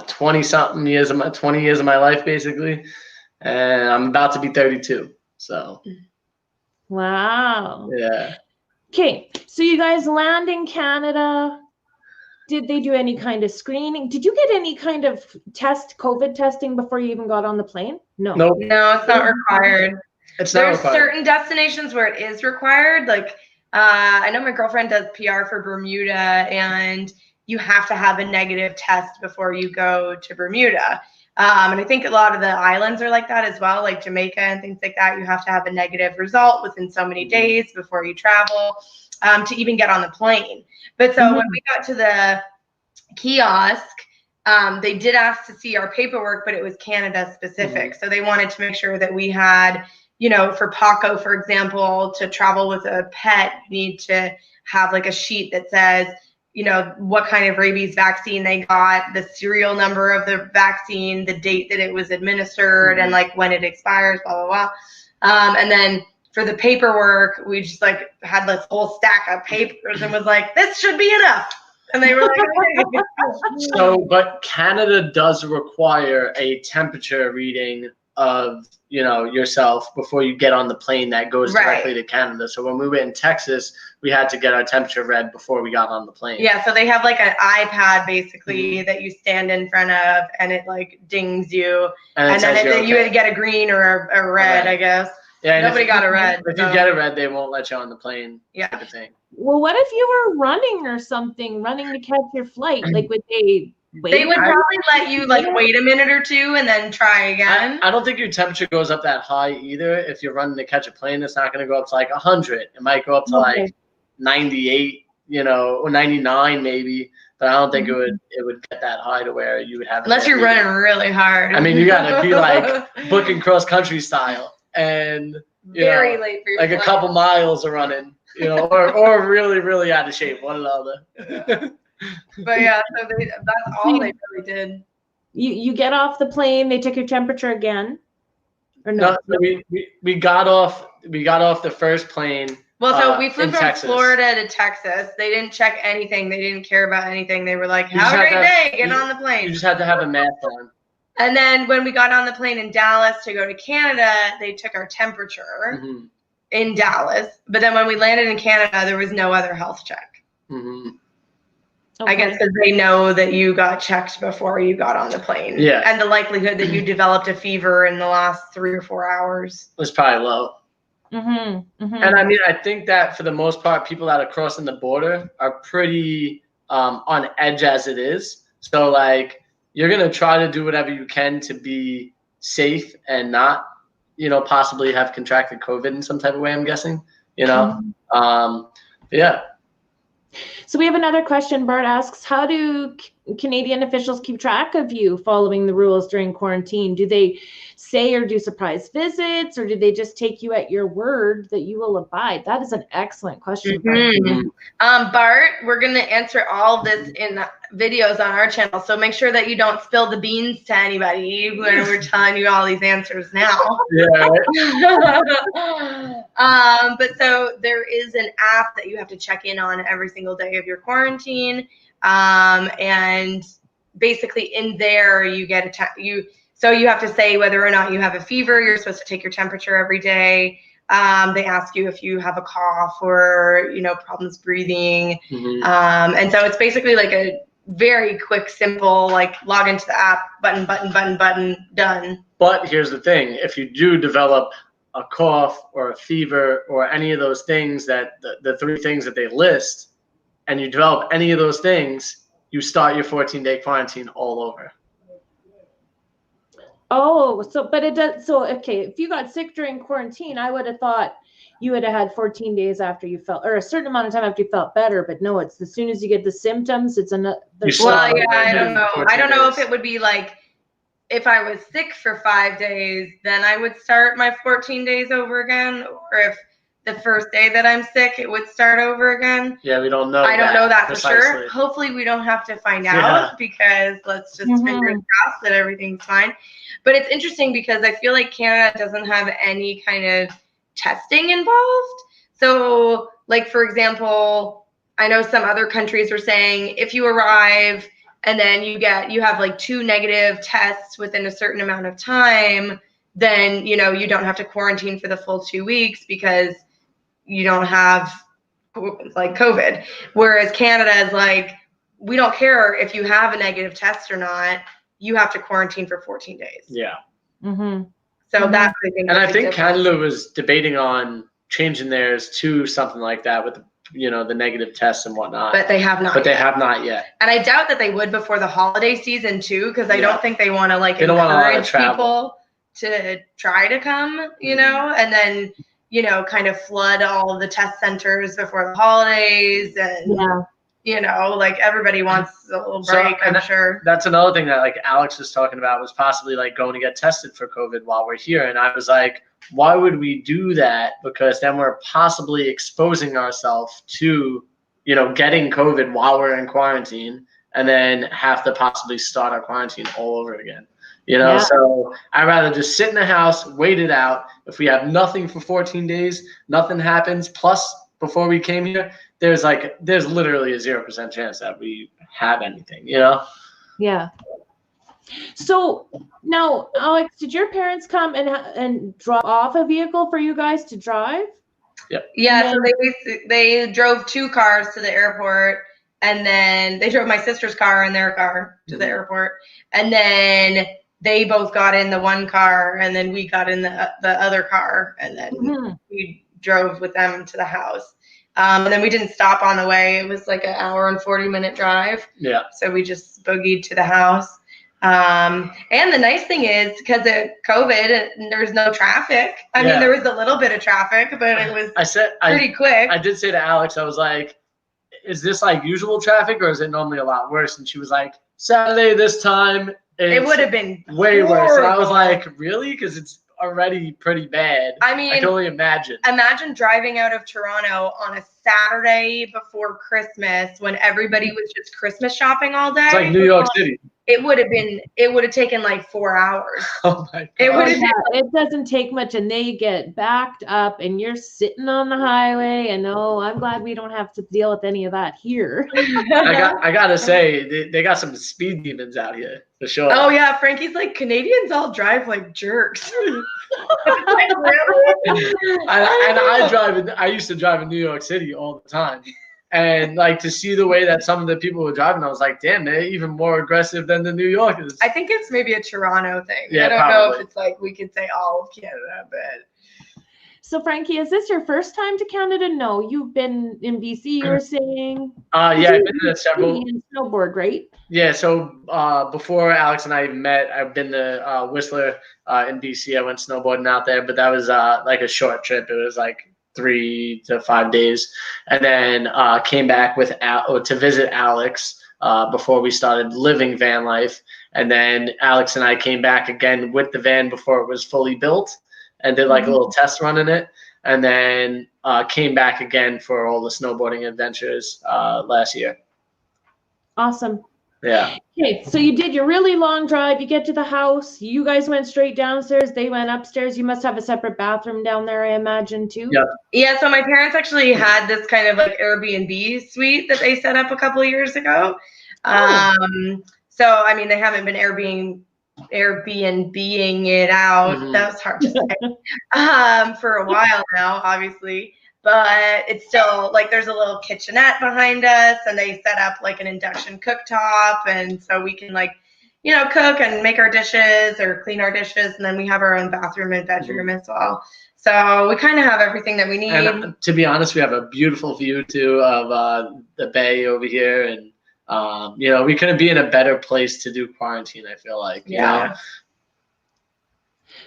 [SPEAKER 2] 20 years of my life, basically, and I'm about to be 32. So,
[SPEAKER 3] wow.
[SPEAKER 2] Yeah.
[SPEAKER 3] Okay, so you guys land in Canada. Did they do any kind of screening? Did you get any kind of COVID testing before you even got on the plane? No.
[SPEAKER 2] Nope.
[SPEAKER 1] No, it's not required.
[SPEAKER 2] It's not
[SPEAKER 1] There's
[SPEAKER 2] required.
[SPEAKER 1] certain destinations where it is required. Like, I know my girlfriend does PR for Bermuda, and you have to have a negative test before you go to Bermuda. And I think a lot of the islands are like that as well, like Jamaica and things like that. You have to have a negative result within so many days before you travel to even get on the plane. But so when we got to the kiosk, they did ask to see our paperwork, but it was Canada specific. So they wanted to make sure that we had, you know, for Paco, for example, to travel with a pet, you need to have like a sheet that says, you know, what kind of rabies vaccine they got, the serial number of the vaccine, the date that it was administered, and like when it expires, blah, blah, blah. And then for the paperwork, we just like had this whole stack of papers and was like, this should be enough. And they were like, okay.
[SPEAKER 2] So, but Canada does require a temperature reading of, you know, yourself before you get on the plane that goes directly to Canada. So when we were in Texas, we had to get our temperature read before we got on the plane.
[SPEAKER 1] Yeah, so they have like an iPad basically that you stand in front of, and it like dings you, and then you would get a green or a red, I guess.
[SPEAKER 2] Yeah,
[SPEAKER 1] nobody got a red.
[SPEAKER 2] If you get a red, they won't let you on the plane.
[SPEAKER 1] Yeah.
[SPEAKER 2] Type of thing.
[SPEAKER 3] Well, what if you were running or something, running to catch your flight? Like, would they wait?
[SPEAKER 1] They would probably let you like wait a minute or two and then try again.
[SPEAKER 2] I don't think your temperature goes up that high either. If you're running to catch a plane, it's not going to go up to like 100. It might go up to like 98, you know, or 99 maybe. But I don't think it would get that high to where you would have.
[SPEAKER 1] Unless you're running really hard.
[SPEAKER 2] I mean, you got to be like booking cross country style and
[SPEAKER 1] very late for your
[SPEAKER 2] like
[SPEAKER 1] flight.
[SPEAKER 2] A couple miles of running, you know, or really, really out of shape. One or the other.
[SPEAKER 1] But yeah, so that's all they really did.
[SPEAKER 3] You get off the plane, they took your temperature again, or no?
[SPEAKER 2] No, we got off the first plane.
[SPEAKER 1] Well, so we flew from
[SPEAKER 2] Texas.
[SPEAKER 1] Florida to Texas. They didn't check anything. They didn't care about anything. They were like, have a great day. Get on the plane.
[SPEAKER 2] You just had to have a mask on.
[SPEAKER 1] And then when we got on the plane in Dallas to go to Canada, they took our temperature in Dallas. But then when we landed in Canada, there was no other health check.
[SPEAKER 2] Mm-hmm.
[SPEAKER 1] Okay. I guess because they know that you got checked before you got on the plane.
[SPEAKER 2] Yeah.
[SPEAKER 1] And the likelihood that you developed a fever in the last 3 or 4 hours
[SPEAKER 2] was probably low.
[SPEAKER 3] Mm-hmm. Mm-hmm.
[SPEAKER 2] And I mean, I think that for the most part, people that are crossing the border are pretty on edge as it is. So like, you're going to try to do whatever you can to be safe and not, possibly have contracted COVID in some type of way, I'm guessing, but yeah.
[SPEAKER 3] So we have another question. Bart asks, how do Canadian officials keep track of you following the rules during quarantine? Do they say or do surprise visits, or do they just take you at your word that you will abide? That is an excellent question, Bart.
[SPEAKER 1] Mm-hmm. Bart, we're going to answer all of this in videos on our channel, so make sure that you don't spill the beans to anybody when we're telling you all these answers now.
[SPEAKER 2] Yeah.
[SPEAKER 1] But so there is an app that you have to check in on every single day of your quarantine, and basically in there you get so you have to say whether or not you have a fever. You're supposed to take your temperature every day. They ask you if you have a cough or, problems breathing. Mm-hmm. And so it's basically like a very quick, simple, like log into the app, button, done.
[SPEAKER 2] But here's the thing. If you do develop a cough or a fever or any of those things that the 3 things that they list, and you develop any of those things, you start your 14-day quarantine all over.
[SPEAKER 3] Oh, but it does. So, okay, if you got sick during quarantine, I would have thought you would have had 14 days after you felt, or a certain amount of time after you felt better. But no, it's as soon as you get the symptoms, it's another.
[SPEAKER 1] Well, yeah, I don't know. I don't know if it would be like, if I was sick for 5 days, then I would start my 14 days over again, or if the first day that I'm sick, it would start over again.
[SPEAKER 2] Yeah, we don't know.
[SPEAKER 1] I don't know that
[SPEAKER 2] precisely.
[SPEAKER 1] For sure. Hopefully we don't have to find out, because let's just fingers crossed that everything's fine. But it's interesting because I feel like Canada doesn't have any kind of testing involved. So like, for example, I know some other countries are saying if you arrive and then you have like 2 negative tests within a certain amount of time, then, you don't have to quarantine for the full 2 weeks because you don't have like COVID. Whereas Canada is like, we don't care if you have a negative test or not, you have to quarantine for 14 days.
[SPEAKER 2] Yeah.
[SPEAKER 3] Mm-hmm.
[SPEAKER 1] So that
[SPEAKER 2] I think Canada was debating on changing theirs to something like that with the negative tests and whatnot.
[SPEAKER 1] But they have not.
[SPEAKER 2] They have not yet.
[SPEAKER 1] And I doubt that they would before the holiday season too, because I don't think they want to encourage people to try to come, and then kind of flood all of the test centers before the holidays, and everybody wants a little break. I'm sure
[SPEAKER 2] that's another thing that Alex was talking about, was possibly going to get tested for COVID while we're here. And I was like, why would we do that? Because then we're possibly exposing ourselves to, getting COVID while we're in quarantine, and then have to possibly start our quarantine all over again. So I'd rather just sit in the house, wait it out. If we have nothing for 14 days, nothing happens. Plus, before we came here, there's literally a 0% chance that we have anything,
[SPEAKER 3] Yeah. So now, Alex, did your parents come and drop off a vehicle for you guys to drive?
[SPEAKER 2] Yep.
[SPEAKER 1] Yeah. So they drove 2 cars to the airport, and then they drove my sister's car and their car to the airport, and then they both got in the one car, and then we got in the other car, and then we drove with them to the house. And then we didn't stop on the way. It was like an hour and 40-minute drive. Yeah. So we just boogied to the house. And the nice thing is, because of COVID, there's no traffic. I mean, there was a little bit of traffic, but it was pretty quick.
[SPEAKER 2] I did say to Alex, I was like, is this like usual traffic, or is it normally a lot worse? And she was like, Saturday this time,
[SPEAKER 1] it would have been
[SPEAKER 2] way worse. And I was like, really? Because it's already pretty bad.
[SPEAKER 1] I mean,
[SPEAKER 2] I can only imagine.
[SPEAKER 1] Imagine driving out of Toronto on a Saturday before Christmas when everybody was just Christmas shopping all day.
[SPEAKER 2] It's like New York City.
[SPEAKER 1] it would have taken like 4 hours.
[SPEAKER 2] Oh my God.
[SPEAKER 3] It doesn't take much, and they get backed up, and you're sitting on the highway. And I'm glad we don't have to deal with any of that here.
[SPEAKER 2] I gotta say, they got some speed demons out here for sure.
[SPEAKER 1] Oh yeah, Frankie's like, Canadians all drive like jerks. Like, really?
[SPEAKER 2] I used to drive in New York City all the time. And like to see the way that some of the people were driving, I was like, damn, they're even more aggressive than the New Yorkers.
[SPEAKER 1] I think it's maybe a Toronto thing.
[SPEAKER 2] Yeah,
[SPEAKER 1] I don't
[SPEAKER 2] probably.
[SPEAKER 1] know if it's like we could say all of Canada, but.
[SPEAKER 3] So Frankie, is this your first time to Canada? No, you've been in BC, you were saying?
[SPEAKER 2] Yeah, I've been to several.
[SPEAKER 3] Snowboard, right?
[SPEAKER 2] Yeah, so before Alex and I met, I've been to Whistler in BC. I went snowboarding out there, but that was like a short trip. It was like 3 to 5 days, and then came back to visit Alex before we started living van life. And then Alex and I came back again with the van before it was fully built, and did like a little test run in it, and then came back again for all the snowboarding adventures last year.
[SPEAKER 3] Awesome.
[SPEAKER 2] Yeah.
[SPEAKER 3] Okay, so you did your really long drive. You get to the house. You guys went straight downstairs. They went upstairs. You must have a separate bathroom down there, I imagine, too.
[SPEAKER 2] Yeah.
[SPEAKER 1] Yeah, so my parents actually had this kind of like Airbnb suite that they set up a couple of years ago. So, I mean, they haven't been Airbnb-ing it out.
[SPEAKER 2] Mm-hmm.
[SPEAKER 1] That was hard to say. For a while now, obviously. But it's still like there's a little kitchenette behind us, and they set up like an induction cooktop, and so we can like, cook and make our dishes or clean our dishes, and then we have our own bathroom and bedroom as well. So we kind of have everything that we need.
[SPEAKER 2] And to be honest, we have a beautiful view too of the bay over here, and we couldn't be in a better place to do quarantine, I feel like.
[SPEAKER 1] Yeah.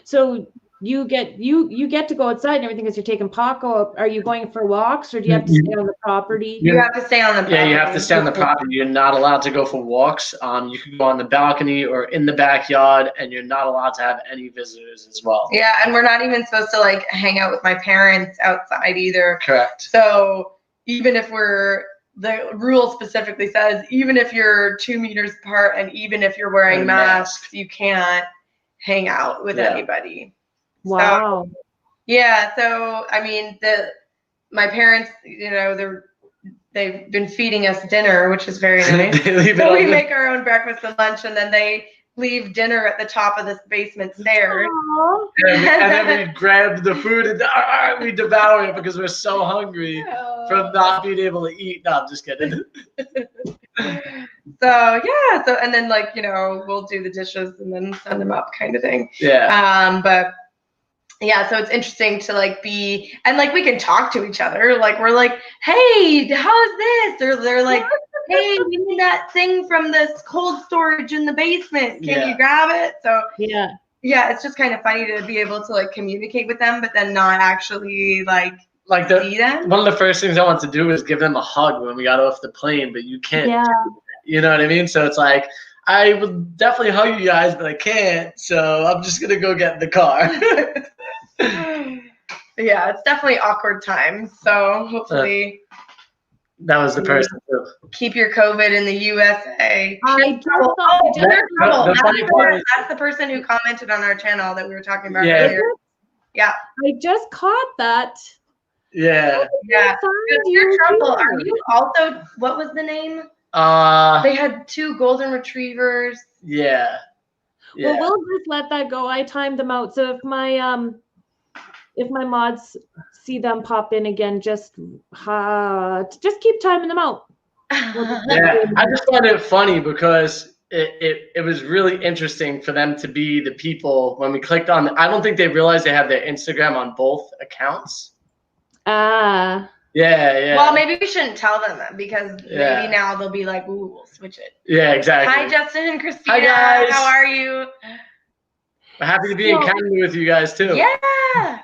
[SPEAKER 3] So you get to go outside and everything because you're taking Paco. Are you going for walks, or do you have to stay on the property?
[SPEAKER 1] You have to stay on the property.
[SPEAKER 2] Yeah, you have to stay on the property. You're not allowed to go for walks. You can go on the balcony or in the backyard, and you're not allowed to have any visitors as well.
[SPEAKER 1] Yeah, and we're not even supposed to like hang out with my parents outside either.
[SPEAKER 2] Correct.
[SPEAKER 1] So even if the rule specifically says even if you're 2 meters apart and even if you're wearing masks, you can't hang out with anybody.
[SPEAKER 3] Wow.
[SPEAKER 1] So, yeah. So, I mean, my parents, they've been feeding us dinner, which is very nice. So we make our own breakfast and lunch, and then they leave dinner at the top of this basement stairs.
[SPEAKER 2] And then we grab the food and we devour it because we're so hungry from not being able to eat. No, I'm just kidding.
[SPEAKER 1] So yeah, and then like, we'll do the dishes and then send them up kind of thing.
[SPEAKER 2] Yeah.
[SPEAKER 1] But yeah, so it's interesting to like be, and like we can talk to each other. Like we're like, hey, how's this? Or they're like, hey, we need that thing from this cold storage in the basement. Can you grab it? So yeah, it's just kind of funny to be able to like communicate with them, but then not actually see them.
[SPEAKER 2] One of the first things I want to do is give them a hug when we got off the plane, but you can't.
[SPEAKER 3] Yeah.
[SPEAKER 2] You know what I mean? So it's like, I would definitely hug you guys, but I can't. So I'm just going to go get in the car.
[SPEAKER 1] Yeah, it's definitely awkward times. So hopefully
[SPEAKER 2] that was the person.
[SPEAKER 1] Keep your COVID in the USA.
[SPEAKER 3] That's
[SPEAKER 1] the person who commented on our channel that we were talking about
[SPEAKER 2] Yeah.
[SPEAKER 1] earlier. Yeah.
[SPEAKER 3] I just caught that.
[SPEAKER 2] Yeah.
[SPEAKER 1] Yeah. Your trouble. Are you also, what was the name? They had 2 golden retrievers.
[SPEAKER 2] Yeah.
[SPEAKER 3] Well, we'll just let that go. I timed them out. So if my mods see them pop in again, just keep timing them out.
[SPEAKER 2] Yeah, I just find it funny because it was really interesting for them to be the people when we clicked on. I don't think they realized they have their Instagram on both accounts. Yeah.
[SPEAKER 1] Well, maybe we shouldn't tell them that because maybe now they'll be like, ooh, we'll switch it.
[SPEAKER 2] Yeah, exactly.
[SPEAKER 1] Hi, Justin and Christina.
[SPEAKER 2] Hi, guys.
[SPEAKER 1] How are you?
[SPEAKER 2] I'm happy to be in Canada with you guys, too.
[SPEAKER 1] Yeah.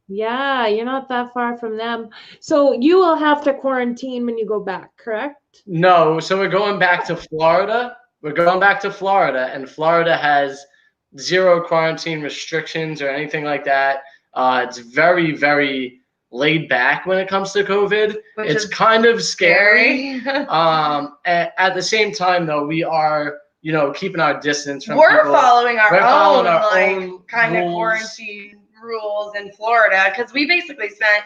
[SPEAKER 3] Yeah, you're not that far from them. So you will have to quarantine when you go back, correct?
[SPEAKER 2] No, so we're going back to Florida. And Florida has 0 quarantine restrictions or anything like that. It's very, very laid back when it comes to COVID. It's kind of scary. At the same time, though, we are keeping our distance from
[SPEAKER 1] We're
[SPEAKER 2] people.
[SPEAKER 1] following our own kind of
[SPEAKER 2] rules.
[SPEAKER 1] quarantine rules in Florida, because we basically spent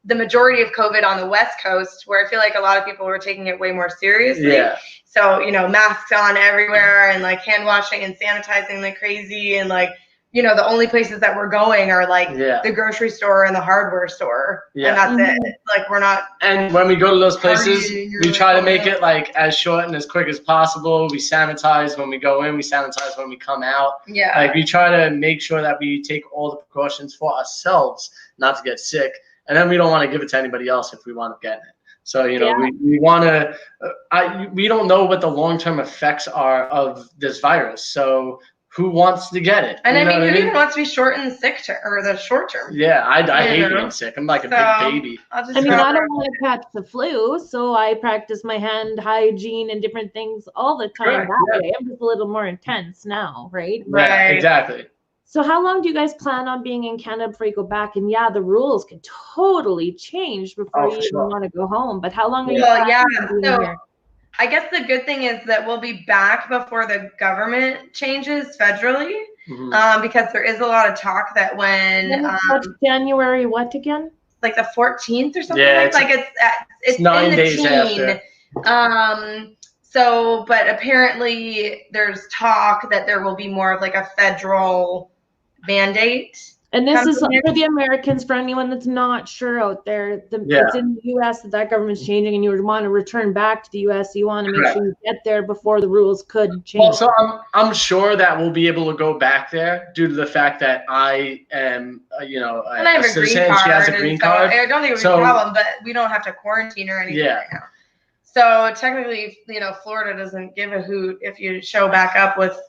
[SPEAKER 1] the majority of COVID on the West Coast, where I feel like a lot of people were taking it way more seriously.
[SPEAKER 2] Yeah.
[SPEAKER 1] So, masks on everywhere and like hand washing and sanitizing like crazy. And like, the only places that we're going are like the grocery store and the hardware store. Yeah. And that's it. Like, we're not.
[SPEAKER 2] And when we go to those places, we try to make it like as short and as quick as possible. We sanitize when we go in, we sanitize when we come out.
[SPEAKER 1] Yeah.
[SPEAKER 2] Like, we try to make sure that we take all the precautions for ourselves not to get sick. And then we don't want to give it to anybody else if we want to get it. So, we want to, we don't know what the long-term effects are of this virus. So who wants to get it?
[SPEAKER 1] And who even wants to be short and sick or the short term?
[SPEAKER 2] Yeah, I hate being sick. I'm like a big baby.
[SPEAKER 3] I don't want to catch the flu, so I practice my hand hygiene and different things all the time that way. I'm just a little more intense now, right?
[SPEAKER 2] Right, exactly.
[SPEAKER 3] So how long do you guys plan on being in Canada before you go back? And the rules can totally change before you even want to go home. But how long are you planning on being here?
[SPEAKER 1] I guess the good thing is that we'll be back before the government changes federally, because there is a lot of talk that when
[SPEAKER 3] January what again?
[SPEAKER 1] Like the 14th or something.
[SPEAKER 2] Yeah,
[SPEAKER 1] it's
[SPEAKER 2] 9
[SPEAKER 1] in the
[SPEAKER 2] days
[SPEAKER 1] teen.
[SPEAKER 2] After.
[SPEAKER 1] So, but apparently there's talk that there will be more of like a federal mandate.
[SPEAKER 3] And this is for the Americans, for anyone that's not sure out there. It's in the U.S. that government's changing, and you would want to return back to the U.S. You want to make sure you get there before the rules could change.
[SPEAKER 2] Well, so I'm sure that we'll be able to go back there due to the fact that I am,
[SPEAKER 1] and I have a green card.
[SPEAKER 2] She has a green card.
[SPEAKER 1] I don't think it would be a problem, but we don't have to quarantine or anything right now. So technically, Florida doesn't give a hoot if you show back up with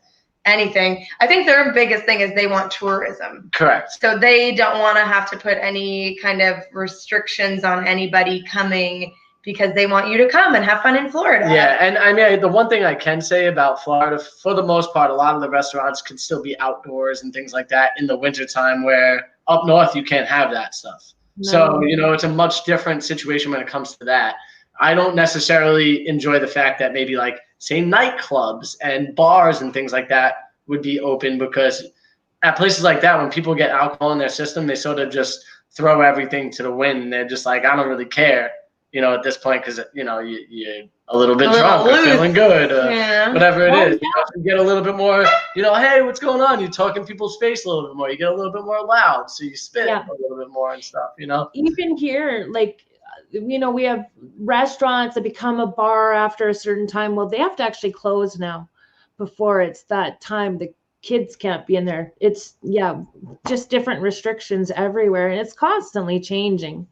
[SPEAKER 1] anything. I think their biggest thing is they want tourism.
[SPEAKER 2] Correct.
[SPEAKER 1] So they don't want to have to put any kind of restrictions on anybody coming, because they want you to come and have fun in Florida.
[SPEAKER 2] Yeah, and the one thing I can say about Florida, for the most part, a lot of the restaurants can still be outdoors and things like that in the wintertime, where up north you can't have that stuff. No. So, it's a much different situation when it comes to that. I don't necessarily enjoy the fact that maybe like, say, nightclubs and bars and things like that would be open, because at places like that, when people get alcohol in their system, they sort of just throw everything to the wind. They're just like, I don't really care, at this point, because, you're a little bit drunk or feeling good, whatever it is. You get a little bit more, hey, what's going on? You talk in people's face a little bit more. You get a little bit more loud, so you spit a little bit more and stuff,
[SPEAKER 3] Even here, like, we have restaurants that become a bar after a certain time. Well, they have to actually close now before it's that time. The kids can't be in there. It's, just different restrictions everywhere. And it's constantly changing.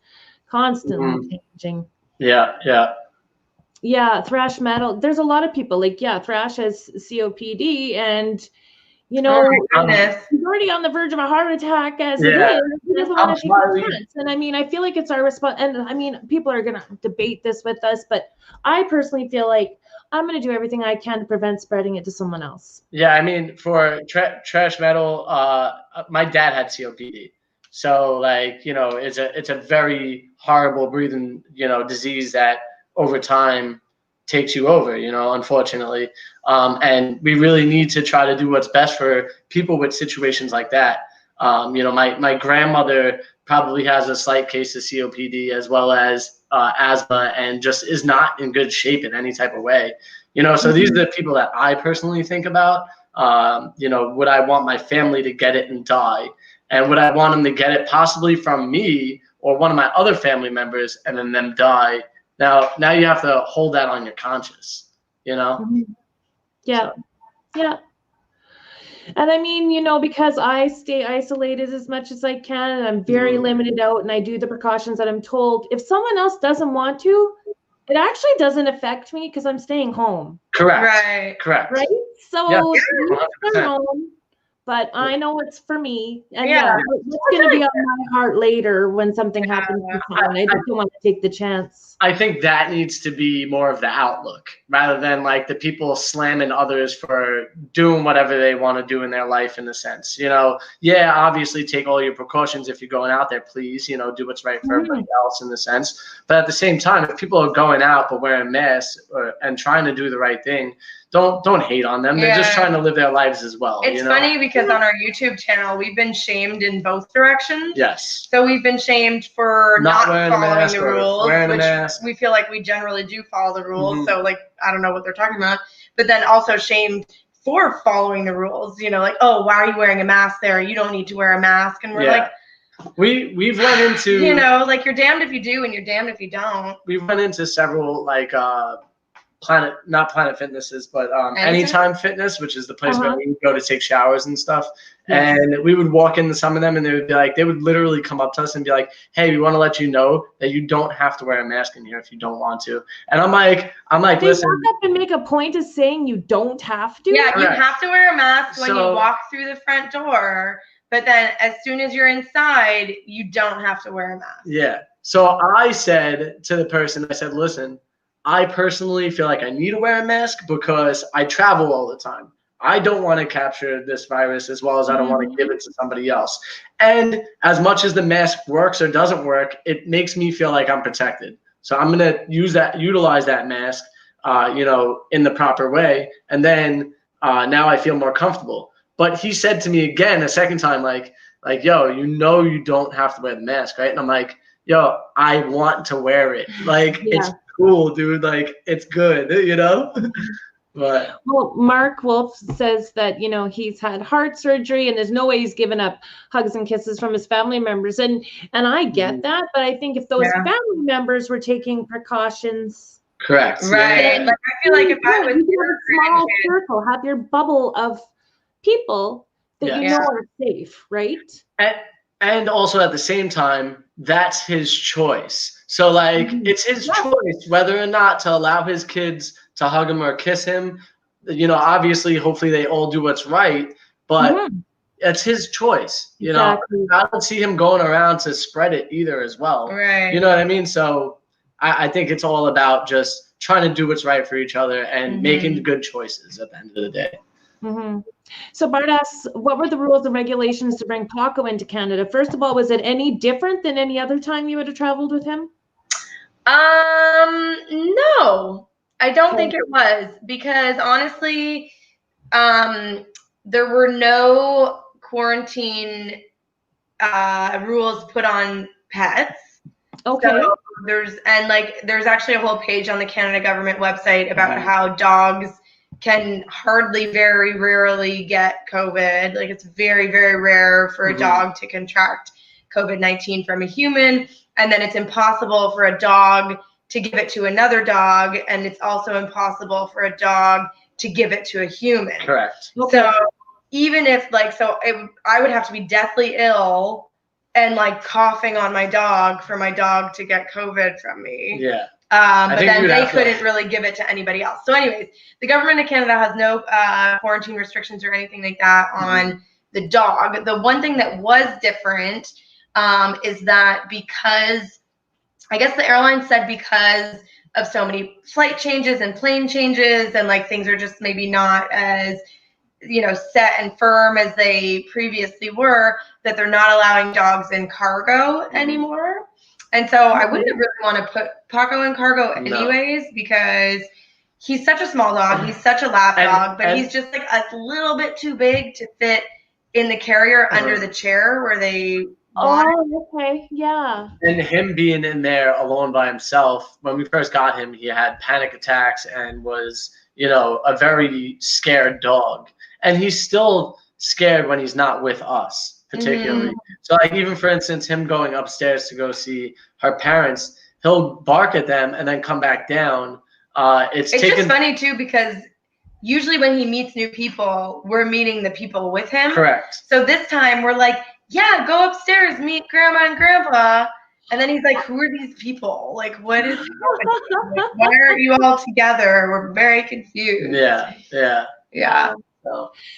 [SPEAKER 3] Changing. Yeah, thrash metal. There's a lot of people thrash has COPD, and he's already on the verge of a heart attack as it is. He doesn't want to take the chance. And I feel like it's our response. And people are going to debate this with us, but I personally feel like I'm going to do everything I can to prevent spreading it to someone else.
[SPEAKER 2] Yeah, for trash metal, my dad had COPD. So it's a very horrible breathing, disease that over time takes you over, unfortunately. And we really need to try to do what's best for people with situations like that. My grandmother probably has a slight case of COPD as well as asthma, and just is not in good shape in any type of way. So these are the people that I personally think about. Would I want my family to get it and die? And would I want them to get it possibly from me or one of my other family members and then them die? Now you have to hold that on your conscience, Yeah.
[SPEAKER 3] And because I stay isolated as much as I can, and I'm very limited out, and I do the precautions that I'm told. If someone else doesn't want to, it actually doesn't affect me because I'm staying home.
[SPEAKER 2] Correct.
[SPEAKER 1] Right.
[SPEAKER 2] Correct.
[SPEAKER 3] Right? So I'm home, but I know it's for me. And it's going to be on my heart later when something happens to someone. I just don't want to take the chance.
[SPEAKER 2] I think that needs to be more of the outlook rather than like the people slamming others for doing whatever they want to do in their life, in a sense. Obviously take all your precautions if you're going out there, please, do what's right for everybody else, in the sense. But at the same time, if people are going out but wearing masks and trying to do the right thing, don't hate on them. They're just trying to live their lives as well.
[SPEAKER 1] It's funny because on our YouTube channel, we've been shamed in both directions.
[SPEAKER 2] Yes.
[SPEAKER 1] So we've been shamed for not following the rules,
[SPEAKER 2] which
[SPEAKER 1] we feel like we generally do follow the rules. So like, I don't know what they're talking about, but then also shamed for following the rules, you know, like, oh, why are you wearing a mask there? You don't need to wear a mask. And we're like,
[SPEAKER 2] we've run into,
[SPEAKER 1] you know, like, you're damned if you do and you're damned if you don't.
[SPEAKER 2] We've run into several like not Planet Fitnesses, but Anytime Fitness, which is the place where we would go to take showers and stuff. And we would walk into some of them, and they would be like, they would literally come up to us and be like, "Hey, we want to let you know that you don't have to wear a mask in here if you don't want to." And I'm like,
[SPEAKER 3] they
[SPEAKER 2] listen.
[SPEAKER 3] walk up and make a point of saying you don't have to.
[SPEAKER 1] Yeah, you have to wear a mask when you walk through the front door, but then as soon as you're inside, you don't have to wear a mask.
[SPEAKER 2] Yeah. So I said to the person, I said, "Listen, I personally feel like I need to wear a mask because I travel all the time. I don't want to capture this virus as well as I don't want to give it to somebody else. And as much as the mask works or doesn't work, it makes me feel like I'm protected. So I'm going to utilize that mask, in the proper way. And then now I feel more comfortable." But he said to me again, a second time, like, yo, you don't have to wear the mask, right? And I'm like, yo, I want to wear it. Like, it's cool, dude. Like, it's good, you know? But
[SPEAKER 3] Mark Wolf says that, you know, he's had heart surgery and there's no way he's given up hugs and kisses from his family members. And I get that, but I think if those family members were taking precautions.
[SPEAKER 2] Correct.
[SPEAKER 1] Right. Like, I feel like if I was
[SPEAKER 3] your small circle, have your bubble of people that you know are safe, right?
[SPEAKER 2] And also at the same time, that's his choice. So like, it's his choice whether or not to allow his kids to hug him or kiss him. You know, obviously, hopefully they all do what's right, but it's his choice. You know, I don't see him going around to spread it either as well.
[SPEAKER 1] Right.
[SPEAKER 2] You know what I mean? So I think it's all about just trying to do what's right for each other and making good choices at the end of the day.
[SPEAKER 3] So Bart asks, what were the rules and regulations to bring Paco into Canada? First of all, was it any different than any other time you would have traveled with him?
[SPEAKER 1] No, I don't think it was, because honestly, there were no quarantine rules put on pets.
[SPEAKER 3] Okay.
[SPEAKER 1] So there's actually a whole page on the Canada government website about how dogs can very rarely get COVID. Like, it's very, very rare for a dog to contract COVID-19 from a human. And then it's impossible for a dog to give it to another dog. And it's also impossible for a dog to give it to a human.
[SPEAKER 2] Correct.
[SPEAKER 3] Okay.
[SPEAKER 1] So even if I would have to be deathly ill and like coughing on my dog for my dog to get COVID from me.
[SPEAKER 2] Yeah.
[SPEAKER 1] But then they couldn't really give it to anybody else. So anyways, the government of Canada has no quarantine restrictions or anything like that on the dog. The one thing that was different is that because, I guess the airline said because of so many flight changes and plane changes and like things are just maybe not as, you know, set and firm as they previously were, that they're not allowing dogs in cargo anymore. And so I wouldn't really want to put Paco in cargo anyways, because he's such a small dog. He's such a lap dog, but he's just like a little bit too big to fit in the carrier under the chair where they want.
[SPEAKER 3] Oh, okay. Yeah.
[SPEAKER 2] And him being in there alone by himself, when we first got him, he had panic attacks and was, you know, a very scared dog. And he's still scared when he's not with us. Particularly. So like, even for instance, him going upstairs to go see her parents, he'll bark at them and then come back down. It's
[SPEAKER 1] just funny too, because usually when he meets new people, we're meeting the people with him.
[SPEAKER 2] Correct.
[SPEAKER 1] So this time we're like, yeah, go upstairs, meet grandma and grandpa. And then he's like, who are these people? Like, what is happening? Like, why are you all together? We're very confused.
[SPEAKER 2] Yeah.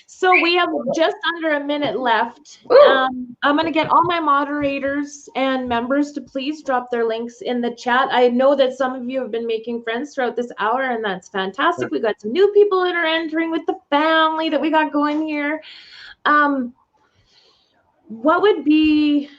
[SPEAKER 3] So we have just under a minute left. I'm going to get all my moderators and members to please drop their links in the chat. I know that some of you have been making friends throughout this hour, and that's fantastic. We got some new people that are entering with the family that we got going here. What would be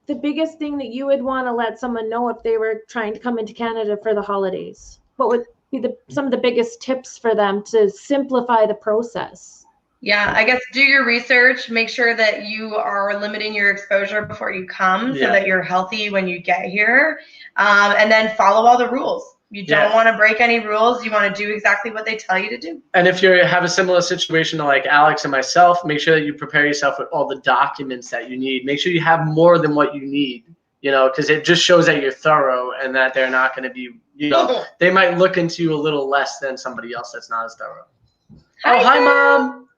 [SPEAKER 3] the biggest thing that you would want to let someone know if they were trying to come into Canada for the holidays? What would be some of the biggest tips for them to simplify the process?
[SPEAKER 1] Yeah, I guess do your research. Make sure that you are limiting your exposure before you come so that you're healthy when you get here. And then follow all the rules. You don't want to break any rules. You want to do exactly what they tell you to do.
[SPEAKER 2] And if you have a similar situation to like Alex and myself, make sure that you prepare yourself with all the documents that you need. Make sure you have more than what you need, you know, because it just shows that you're thorough and that they're not going to be, you know, they might look into you a little less than somebody else that's not as thorough. Hi, Mom.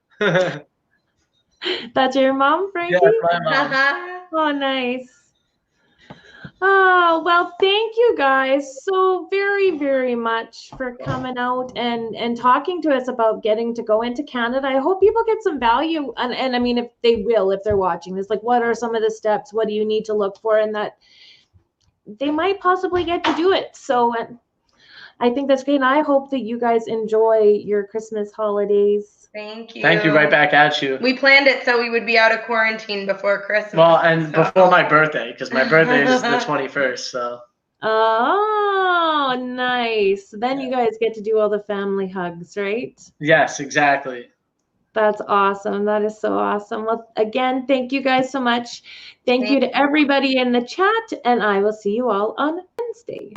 [SPEAKER 3] That's your mom, Frankie?
[SPEAKER 2] Yeah, my mom.
[SPEAKER 3] Oh, nice. Oh, well, thank you guys so very, very much for coming out and talking to us about getting to go into Canada. I hope people get some value. And I mean, if they're watching this, like, what are some of the steps? What do you need to look for? And that they might possibly get to do it. So I think that's great. And I hope that you guys enjoy your Christmas holidays.
[SPEAKER 1] Thank you.
[SPEAKER 2] Thank you. Right back at you.
[SPEAKER 1] We planned it so we would be out of quarantine before Christmas.
[SPEAKER 2] Well, and before my birthday, because my birthday is the 21st. So.
[SPEAKER 3] Oh, nice. Then you guys get to do all the family hugs, right?
[SPEAKER 2] Yes, exactly.
[SPEAKER 3] That's awesome. That is so awesome. Well, again, thank you guys so much. Thank you to everybody in the chat, and I will see you all on Wednesday.